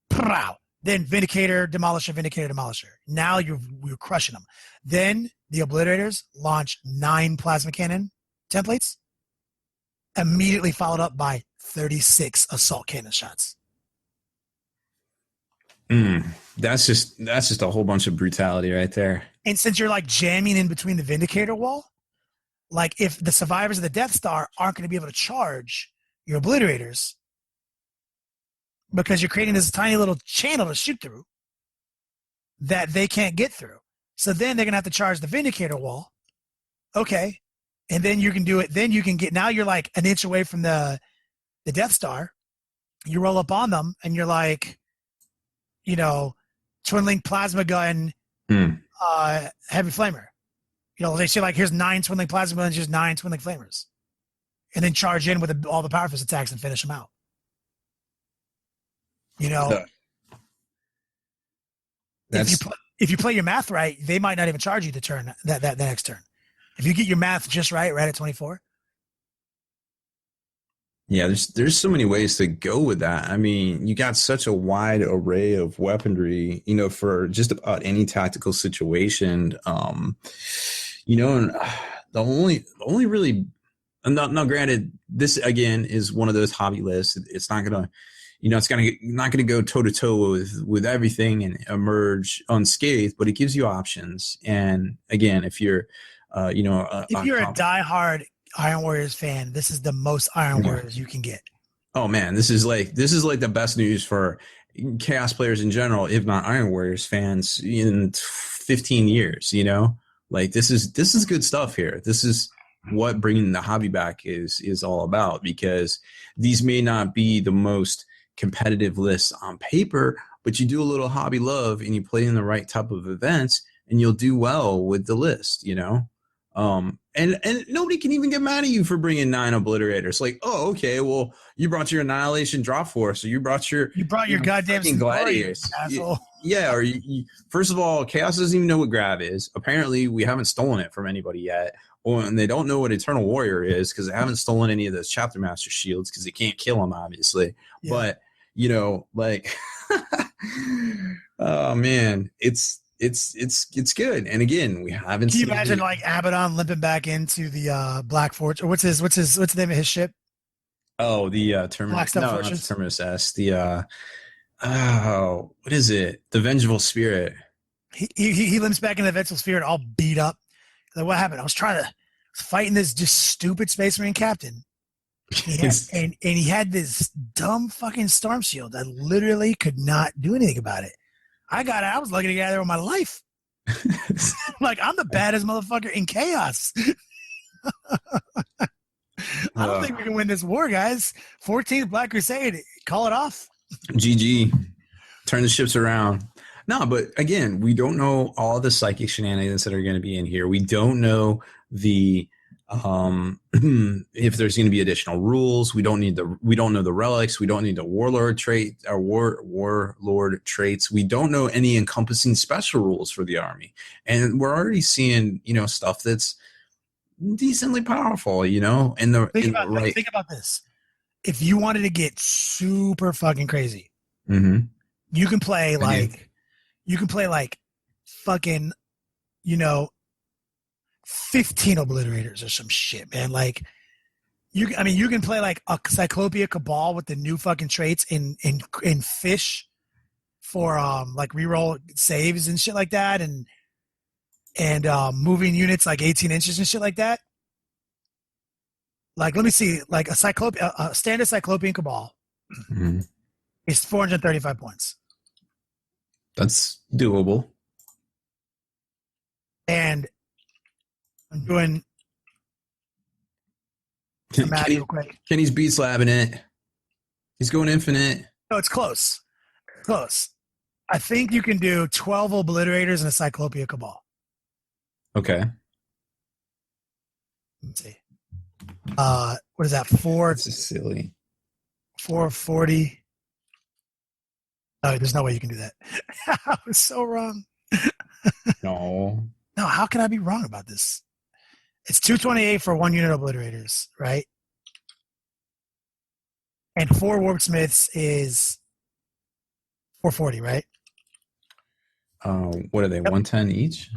Pow. Then Vindicator, Demolisher, Vindicator, Demolisher. Now you're crushing them. Then the Obliterators launch 9 plasma cannon templates, immediately followed up by 36 assault cannon shots. That's just a whole bunch of brutality right there. And since you're like jamming in between the Vindicator wall, like if the survivors of the Death Star aren't going to be able to charge your Obliterators because you're creating this tiny little channel to shoot through that they can't get through. So then they're going to have to charge the Vindicator wall. Okay. And then you can do it. Then you can now you're like an inch away from the Death Star. You roll up on them and you're like, twin-link plasma gun, heavy flamer. They say like, here's 9 twin-link plasma guns, here's 9 twin-link flamers. And then charge in with all the power fist attacks and finish them out. If you play your math right, they might not even charge you the turn, that next turn. If you get your math just right at 24. Yeah, there's so many ways to go with that. I mean, you got such a wide array of weaponry, for just about any tactical situation. And the only really, now granted, this again is one of those hobby lists. It's not gonna, not gonna go toe to toe with everything and emerge unscathed, but it gives you options. And again, if you're, if you're a diehard Iron Warriors fan, this is the most Iron Warriors you can get. Oh man, this is like the best news for Chaos players in general, if not Iron Warriors fans in 15 years. Like this is good stuff here. This is what bringing the hobby back is all about, because these may not be the most competitive lists on paper, but you do a little hobby love and you play in the right type of events, and you'll do well with the list. And nobody can even get mad at you for bringing 9 Obliterators. Like, oh, okay, well, you brought your Annihilation drop force, or you brought your goddamn Gladiators, asshole. Yeah, or you first of all, Chaos doesn't even know what Grav is. Apparently, we haven't stolen it from anybody yet, and they don't know what Eternal Warrior is because they haven't stolen any of those Chapter Master shields because they can't kill them, obviously. Yeah. But like, oh man, it's it's good. And again, we haven't Can you seen imagine it. like Abaddon limping back into the Black Forge, or what's the name of his ship? Oh, the Terminus. Black Stone No, not the Fortunes. Terminus S. The what is it? The Vengeful Spirit. He limps back in the Vengeful Spirit, all beat up. Like, what happened? I was fighting this just stupid Space Marine captain. And he had this dumb fucking storm shield that literally could not do anything about it. I was lucky to get out there with my life. Like, I'm the baddest motherfucker in chaos. I don't think we can win this war, guys. 14th Black Crusade. Call it off. GG. Turn the ships around. No, but again, we don't know all the psychic shenanigans that are going to be in here. We don't know the if there's going to be additional rules. We don't know the relics. We don't need the warlord trait or warlord traits. We don't know any encompassing special rules for the army. And we're already seeing, stuff that's decently powerful, and think about this. If you wanted to get super fucking crazy, you can play like fucking, 15 obliterators or some shit, man. Like, you can play like a Cyclopia Cabal with the new fucking traits in fish for like reroll saves and shit like that, and moving units like 18 inches and shit like that. Like, let me see, like a standard Cyclopean Cabal is 435 points. That's doable. And I'm doing math real quick. Kenny's beat slabbing it. He's going infinite. No, it's close. Close. I think you can do 12 obliterators in a Cyclopia Cabal. Okay. Let's see. What is that? This is silly. 440. Oh, there's no way you can do that. I was so wrong. No. No, how can I be wrong about this? It's 228 for 1 unit obliterators, right? And 4 warp smiths is 440, right? What are they? 110 each?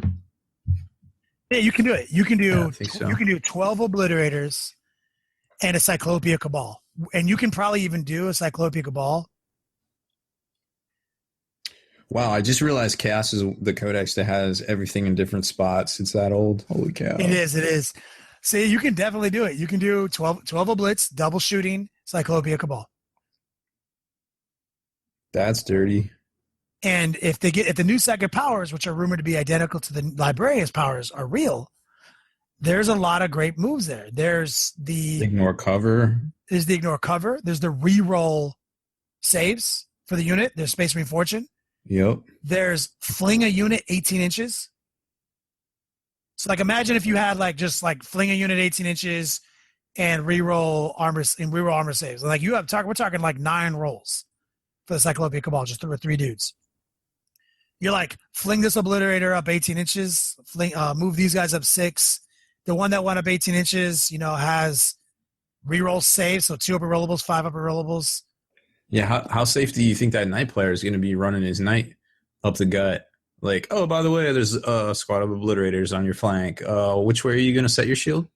Yeah, you can do it. You can do I think so. You can do 12 obliterators and a Cyclopia Cabal. And you can probably even do a Cyclopia Cabal. Wow, I just realized Chaos is the codex that has everything in different spots. It's that old. Holy cow. It is. See, you can definitely do it. You can do 12 oblits, double shooting, Cyclopia Cabal. That's dirty. And if the new second powers, which are rumored to be identical to the Librarian's powers, are real, there's a lot of great moves there. There's the ignore cover. There's the ignore cover. There's the reroll saves for the unit. There's Space Marine Fortune. Yep. There's fling a unit 18 inches. So, like, imagine if you had just fling a unit 18 inches and reroll armor saves. Like, we're talking like 9 rolls for the Cyclopia Cabal, just with 3 dudes. You're like, fling this obliterator up 18 inches, move these guys up 6. The one that went up 18 inches, has reroll saves, so 2 upper rollables, 5 upper rollables. Yeah, how safe do you think that knight player is going to be running his knight up the gut? Like, oh, by the way, there's a squad of obliterators on your flank. Which way are you going to set your shield?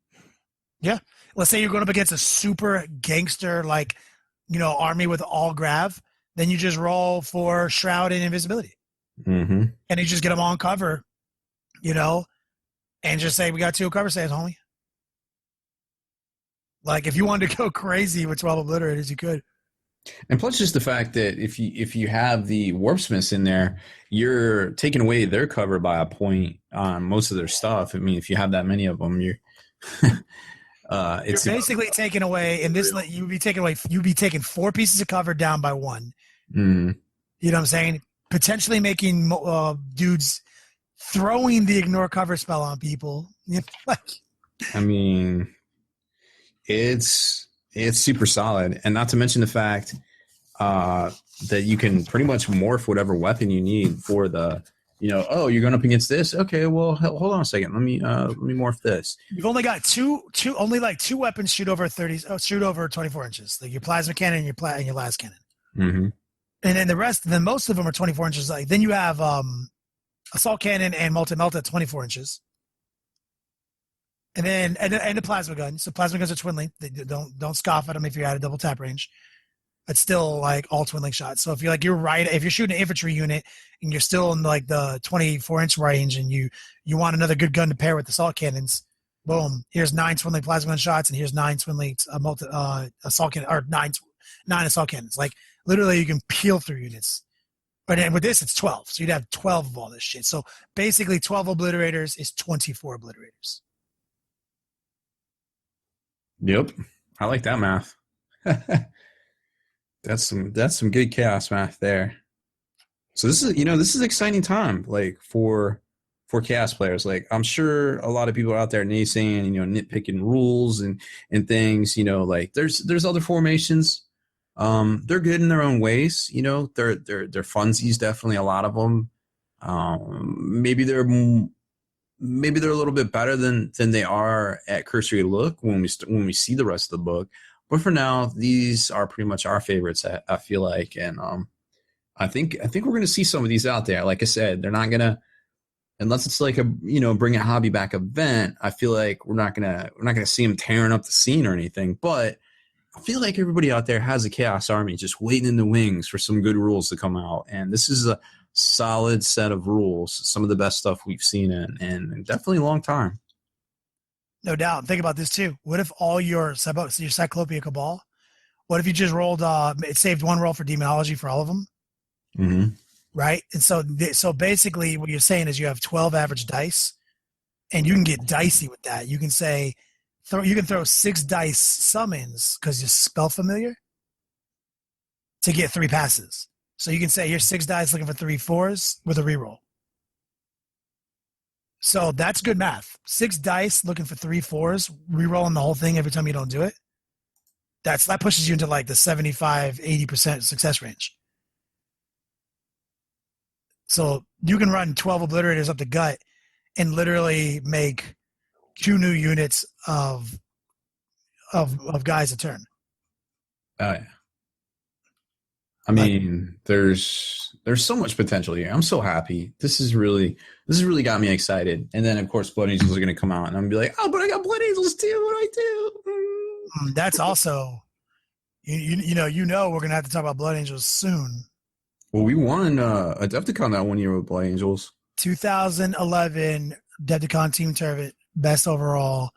Yeah. Let's say you're going up against a super gangster, army with all grav. Then you just roll for shroud and invisibility. Mm-hmm. And you just get them on cover, and just say, we got 2 cover saves, homie. Like, if you wanted to go crazy with 12 obliterators, you could. And plus just the fact that if you have the warpsmiths in there, you're taking away their cover by a point on most of their stuff. I mean, if you have that many of them, you're it's basically taking away, in this, you'd be taking 4 pieces of cover down by 1. Mm-hmm. You know what I'm saying? Potentially making dudes throwing the ignore cover spell on people. I mean, it's super solid, and not to mention the fact that you can pretty much morph whatever weapon you need for the, oh, you're going up against this. Okay, well, hold on a second. Let me morph this. You've only got two weapons shoot over 24 inches, like your plasma cannon and your las cannon. Mm-hmm. And then most of them are 24 inches. Like, then you have assault cannon and multi-melt at 24 inches. And then and the plasma gun. So plasma guns are twin link. Don't scoff at them if you're at a double tap range. It's still like all twin link shots. So if you're shooting an infantry unit and you're still in like the 24-inch range and you want another good gun to pair with assault cannons, boom, here's 9 twin link plasma gun shots and here's 9 twin links assault cannon, or nine assault cannons. Like literally you can peel through units. But with this it's 12. So you'd have 12 of all this shit. So basically 12 obliterators is 24 obliterators. Yep. I like that math. That's some good chaos math there. So this is exciting time, like for chaos players. Like I'm sure a lot of people out there naysaying, nitpicking rules and things, like there's other formations. They're good in their own ways, they're funsies, definitely a lot of them. Maybe they're a little bit better than they are at cursory look when we see the rest of the book. But for now, these are pretty much our favorites, I feel like. And I think we're going to see some of these out there. Like I said, they're not going to, unless it's like a, bring a hobby back event, I feel like we're not going to see them tearing up the scene or anything. But I feel like everybody out there has a Chaos Army just waiting in the wings for some good rules to come out. And this is a solid set of rules, some of the best stuff we've seen in definitely a long time. No doubt. Think about this too. What if all your Cyclopia Cabal, what if you just rolled, it saved one roll for demonology for all of them? Mm-hmm. Right? And so basically what you're saying is you have 12 average dice, and you can get dicey with that. You can say, you can throw 6 dice summons because you spell familiar to get 3 passes. So you can say here's 6 dice looking for 3 4s with a reroll. So that's good math. 6 dice looking for 3 4s, rerolling the whole thing every time you don't do it. That pushes you into like the 75-80% success range. So you can run 12 obliterators up the gut and literally make 2 new units of guys a turn. Oh yeah. I mean, there's so much potential here. I'm so happy. This has really got me excited. And then of course Blood Angels are gonna come out and I'm gonna be like, oh, but I got Blood Angels too. What do I do? That's also we're gonna have to talk about Blood Angels soon. Well, we won a Adepticon that one year with Blood Angels. 2011 Adepticon Team Tournament, best overall,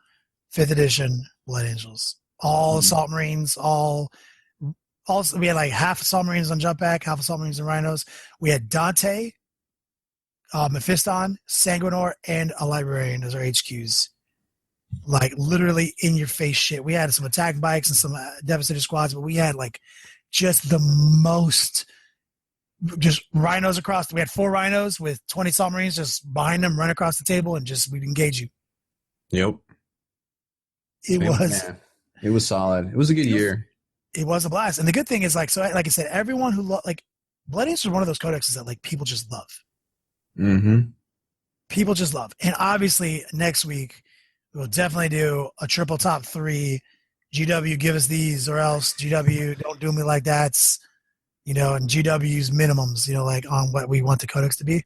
5th edition, Blood Angels. All Assault Marines, also, we had like half Assault Marines on Jump Pack, half Assault Marines and Rhinos. We had Dante, Mephiston, Sanguinor, and a Librarian as our HQs. Like literally in your face shit. We had some attack bikes and some Devastator squads, but we had like just the most just Rhinos across. We had 4 Rhinos with 20 Assault Marines just behind them, run across the table, and just we'd engage you. Yep. It was solid. It was a good year. It was a blast. And the good thing is, like I said, everyone who Blood Angels is one of those codexes that like people just love. Mm-hmm. People just love. And obviously next week we'll definitely do a triple top 3. GW, give us these, or else GW, don't do me like that. And GW's minimums, like on what we want the codex to be.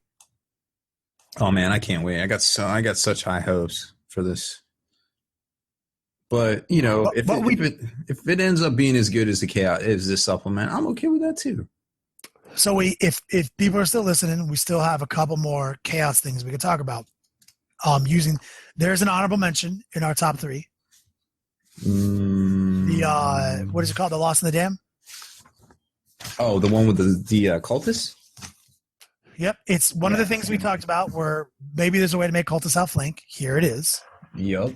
Oh man, I can't wait. I got such high hopes for this. But if it ends up being as good as the chaos as this supplement, I'm okay with that too. So if people are still listening, we still have a couple more chaos things we could talk about. There's an honorable mention in our top 3. What is it called? The Lost in the Dam? Oh, the one with the cultists? Yep. It's one of the things we talked about where maybe there's a way to make cultists outflank. Here it is. Yep.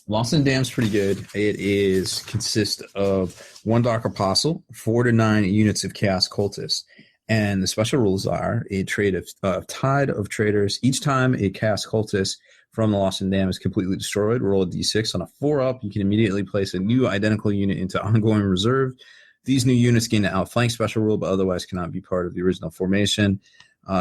Lost in the Dam's pretty good. It consists of 1 Dark Apostle, 4 to 9 units of Chaos Cultists. And the special rules are a Tide of Traitors. Each time a Chaos Cultist from the Lost in the Dam is completely destroyed, roll a d6. On a 4-up, you can immediately place a new identical unit into ongoing reserve. These new units gain an outflank special rule, but otherwise cannot be part of the original formation.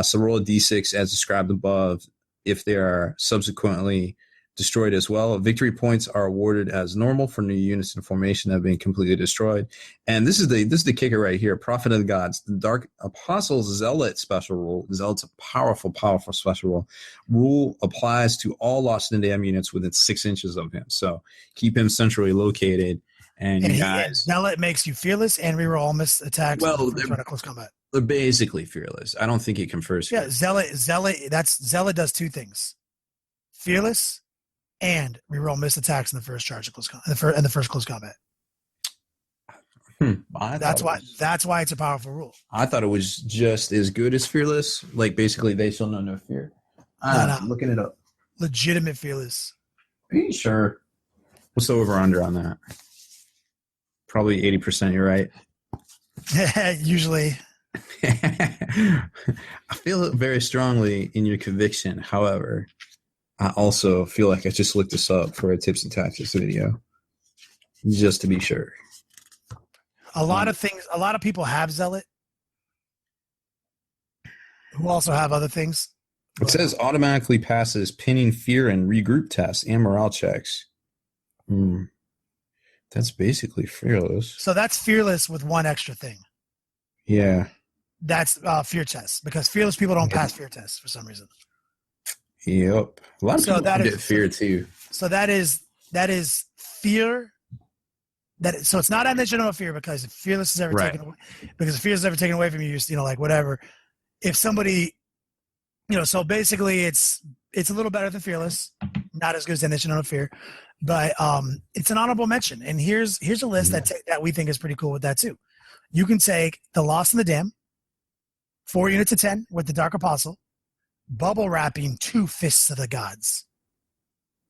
So roll a d6 as described above if they are subsequently destroyed as well. Victory points are awarded as normal for new units in formation that have been completely destroyed. And this is the kicker right here. Prophet of the Gods, the Dark Apostles Zealot special rule. Zealot's a powerful special rule. Rule applies to all Lost in the Dam units within 6 inches of him. So keep him centrally located. And you guys, Zealot makes you fearless and reroll all missed attacks. Well, they're close combat. They're basically fearless. I don't think it confers. Yeah, Zealot. Zealot does 2 things: fearless and reroll missed attacks in the first charge of close combat, and the first close combat. That's why it's a powerful rule. I thought it was just as good as fearless. Like basically, they shall know no fear. I'm looking it up. Legitimate fearless. Are you sure? What's the over under on that? Probably 80%. You're right. Usually. I feel very strongly in your conviction. However, I also feel like I just looked this up for a tips and tactics video, just to be sure. A lot of people have Zealot, who also have other things. It says automatically passes pinning, fear, and regroup tests and morale checks. That's basically fearless. So that's fearless with one extra thing. Yeah. That's fear tests, because fearless people don't pass fear tests for some reason. Yep. A lot of people get fear too. So that is fear. So it's not additional fear, because if fearless is ever taken away, because if fear is ever taken away from you, like whatever. If somebody, so basically it's a little better than fearless, not as good as additional fear, but it's an honorable mention. And here's a list that we think is pretty cool with that too. You can take the Lost in the Dam, 4 units of 10 with the Dark Apostle, bubble wrapping 2 Fists of the Gods.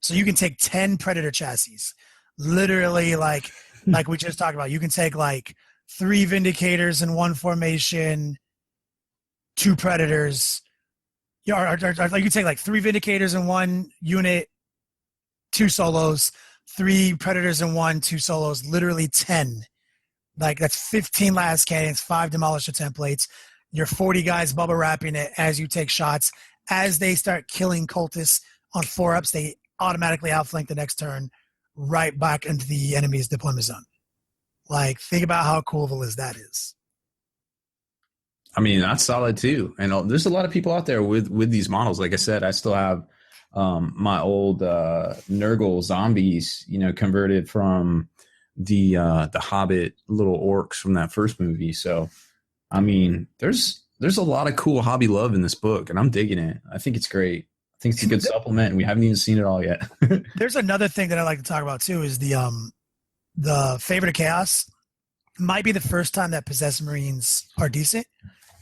So you can take 10 Predator chassis, literally like we just talked about. You can take like 3 Vindicators in one formation, 2 Predators. You can take like 3 Vindicators in one unit, 2 solos, 3 Predators in one, 2 solos, literally 10. Like that's 15 last cannons, 5 Demolisher templates. Your 40 guys bubble wrapping it as you take shots. As they start killing cultists on 4-ups, they automatically outflank the next turn right back into the enemy's deployment zone. Like, think about how cool of a list that is. I mean, that's solid too. And there's a lot of people out there with these models. Like I said, I still have my old Nurgle zombies, converted from the Hobbit little orcs from that first movie. So, I mean, there's a lot of cool hobby love in this book, and I'm digging it. I think it's great. I think it's a good supplement, and we haven't even seen it all yet. There's another thing that I like to talk about too, is the Favorite of Chaos might be the first time that Possessed Marines are decent.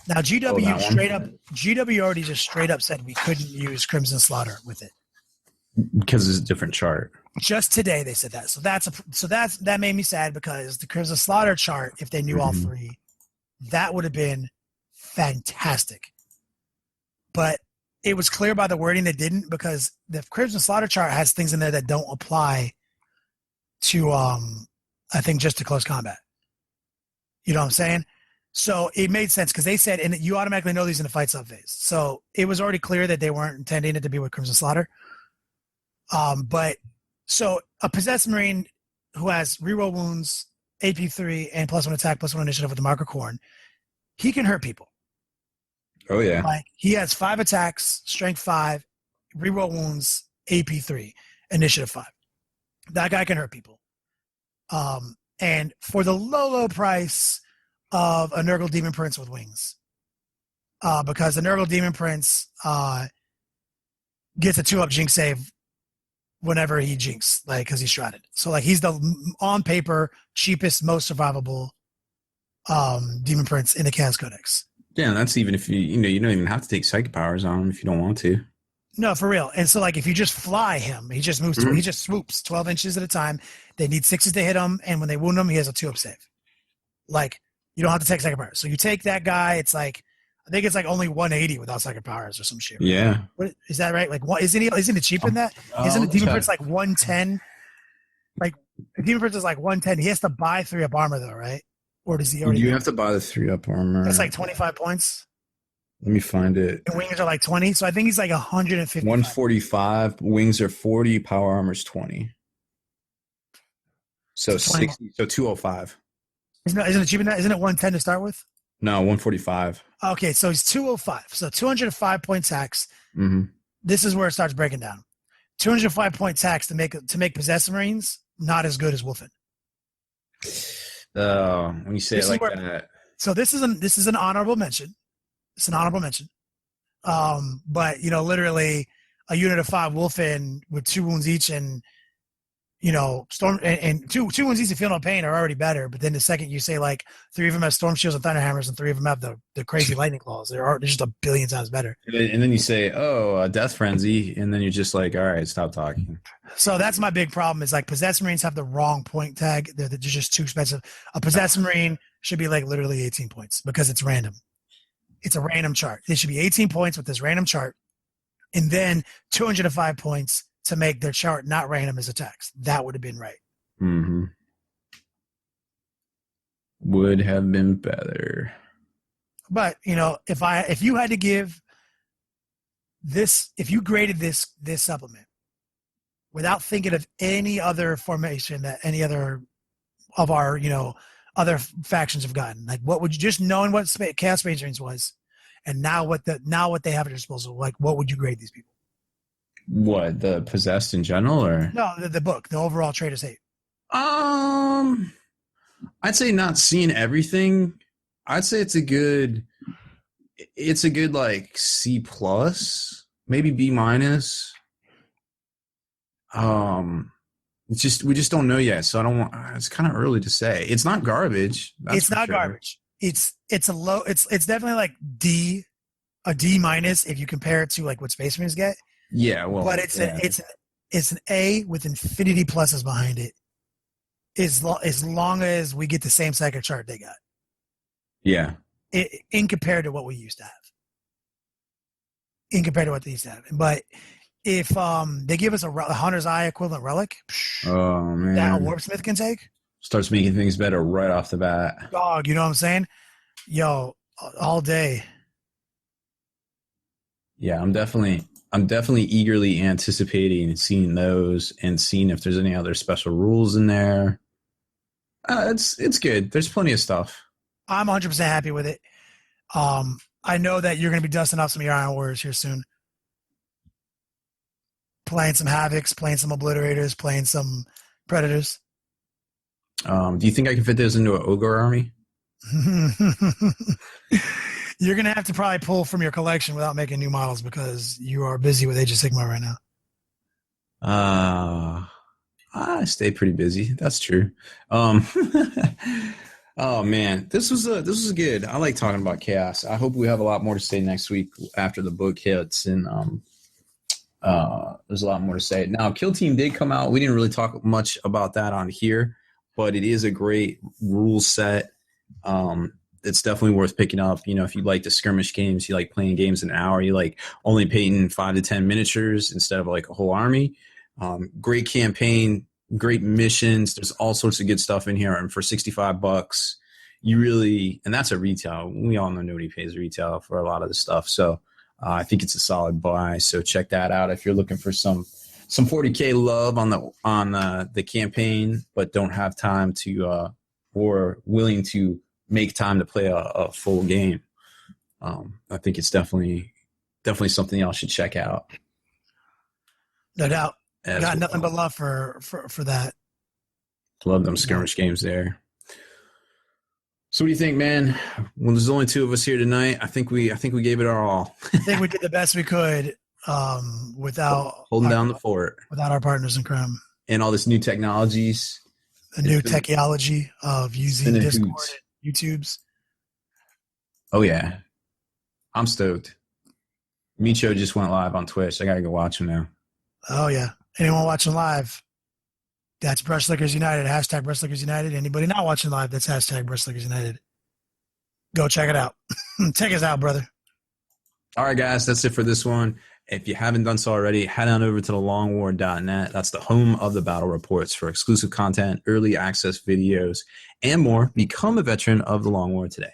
Now, GW already just straight up said we couldn't use Crimson Slaughter with it because it's a different chart. Just today they said that. So that made me sad, because the Crimson Slaughter chart, if they knew all 3, that would have been fantastic. But it was clear by the wording they didn't, because the Crimson Slaughter chart has things in there that don't apply to I think just to close combat. You know what I'm saying? So it made sense, because they said, and you automatically know these in the fight sub phase. So it was already clear that they weren't intending it to be with Crimson Slaughter. But so a Possessed Marine who has reroll wounds, AP3, and +1 attack, +1 initiative with the Marker Corn, he can hurt people. Oh yeah. Like, he has 5 attacks, strength 5, reroll wounds, AP3, initiative 5. That guy can hurt people. And for the low price of a Nurgle Demon Prince with wings, because the Nurgle Demon Prince gets a 2-up jinx save whenever he jinx, like, because he's shrouded. So like, he's the on paper cheapest, most survivable Demon Prince in the Chaos Codex. Yeah, and that's even if you don't even have to take psychic powers on him if you don't want to. No, for real. And so, like, if you just fly him, he just moves. He just swoops 12 inches at a time. They need 6s to hit him, and when they wound him, he has a 2-up save. Like, you don't have to take psychic powers. So you take that guy. It's like, I think it's like only 180 without psychic powers or some shit. Right? Yeah. What, is that right? Like, what isn't it cheaper than that? Isn't the Demon Prince like 110? Like, the Demon Prince is like 110. He has to buy 3-up armor though, right? Or does he already? You have to buy the 3-up armor. That's like 25 points. Let me find it. And wings are like 20. So I think he's like 150. 145. Wings are 40. Power armor's 20. So 60. So 205. Isn't it cheaper than that? Isn't it 110 to start with? No, 145. Okay, so he's 205. So 205 point tax. Mm-hmm. This is where it starts breaking down. 205 point tax to make possessed Marines not as good as Wolfen. When you say it like that. So this is an honorable mention. It's an honorable mention. But literally a unit of 5 Wolfen with 2 wounds each and storm and two wounds each and feel no pain are already better. But then the second you say like 3 of them have storm shields and thunder hammers and 3 of them have the crazy lightning claws, they're just a billion times better. And then you say, death frenzy, and then you're just like, all right, stop talking. So that's my big problem is like possessed Marines have the wrong point tag. They're just too expensive. A possessed Marine should be like literally 18 points because it's random. It's a random chart. It should be 18 points with this random chart, and then 205 points to make their chart not random as a tax. That would have been right. Mm-hmm. Would have been better. But if you had to give this, if you graded this supplement without thinking of any other formation that any other of our other factions have gotten, like what would you, just knowing what Chaos Space Marines was, and now what they have at their disposal, like what would you grade these people? What, the possessed in general, or no, the book, the overall Traitors Hate? I'd say not seeing everything. I'd say it's a good like C plus, maybe B minus. We just don't know yet, so I don't want. It's kind of early to say. It's not garbage. It's not garbage. It's a low. It's definitely like a D minus if you compare it to like what Space Marines get. Yeah, well, but it's an A with infinity pluses behind it. As long as we get the same cycle chart they got. Yeah. In compared to what we used to have. In compared to what they used to have, but if they give us a Hunter's Eye equivalent relic, oh man, that a Warpsmith can take, starts making things better right off the bat. Dog, you know what I'm saying? Yo, all day. Yeah, I'm definitely eagerly anticipating seeing those and seeing if there's any other special rules in there. It's good. There's plenty of stuff. I'm 100% happy with it. I know that you're going to be dusting off some of your Iron Warriors here soon. Playing some Havocs, playing some Obliterators, playing some Predators. Do you think I can fit those into an Ogre army? You're going to have to probably pull from your collection without making new models because you are busy with Age of Sigmar right now. I stay pretty busy. That's true. Oh man, this was good. I like talking about chaos. I hope we have a lot more to say next week after the book hits, and there's a lot more to say. Now, Kill Team did come out. We didn't really talk much about that on here, but it is a great rule set. It's definitely worth picking up. If you like the skirmish games, you like playing games in an hour, you like only painting 5 to 10 miniatures instead of like a whole army. Great campaign, great missions. There's all sorts of good stuff in here. And for $65, and that's a retail. We all know nobody pays retail for a lot of this stuff. So I think it's a solid buy. So check that out if you're looking for some 40K love on the campaign, but don't have time to or willing to make time to play a full game. I think it's definitely something y'all should check out. No doubt. Got nothing but love for that. Love them skirmish games there. So what do you think, man? Well, there's only 2 of us here tonight. I think we gave it our all. I think we did the best we could without holding down the fort. Without our partners in crime. And all this new technologies. The new technology of using Discord and YouTubes. Oh yeah. I'm stoked. Micho just went live on Twitch. I gotta go watch him now. Oh yeah. Anyone watching live? That's Brushlickers United. Hashtag Brushlickers United. Anybody not watching live, that's hashtag Brushlickers United. Go check it out. Check us out, brother. All right, guys. That's it for this one. If you haven't done so already, head on over to thelongwar.net. That's the home of the battle reports for exclusive content, early access videos, and more. Become a veteran of the Long War today.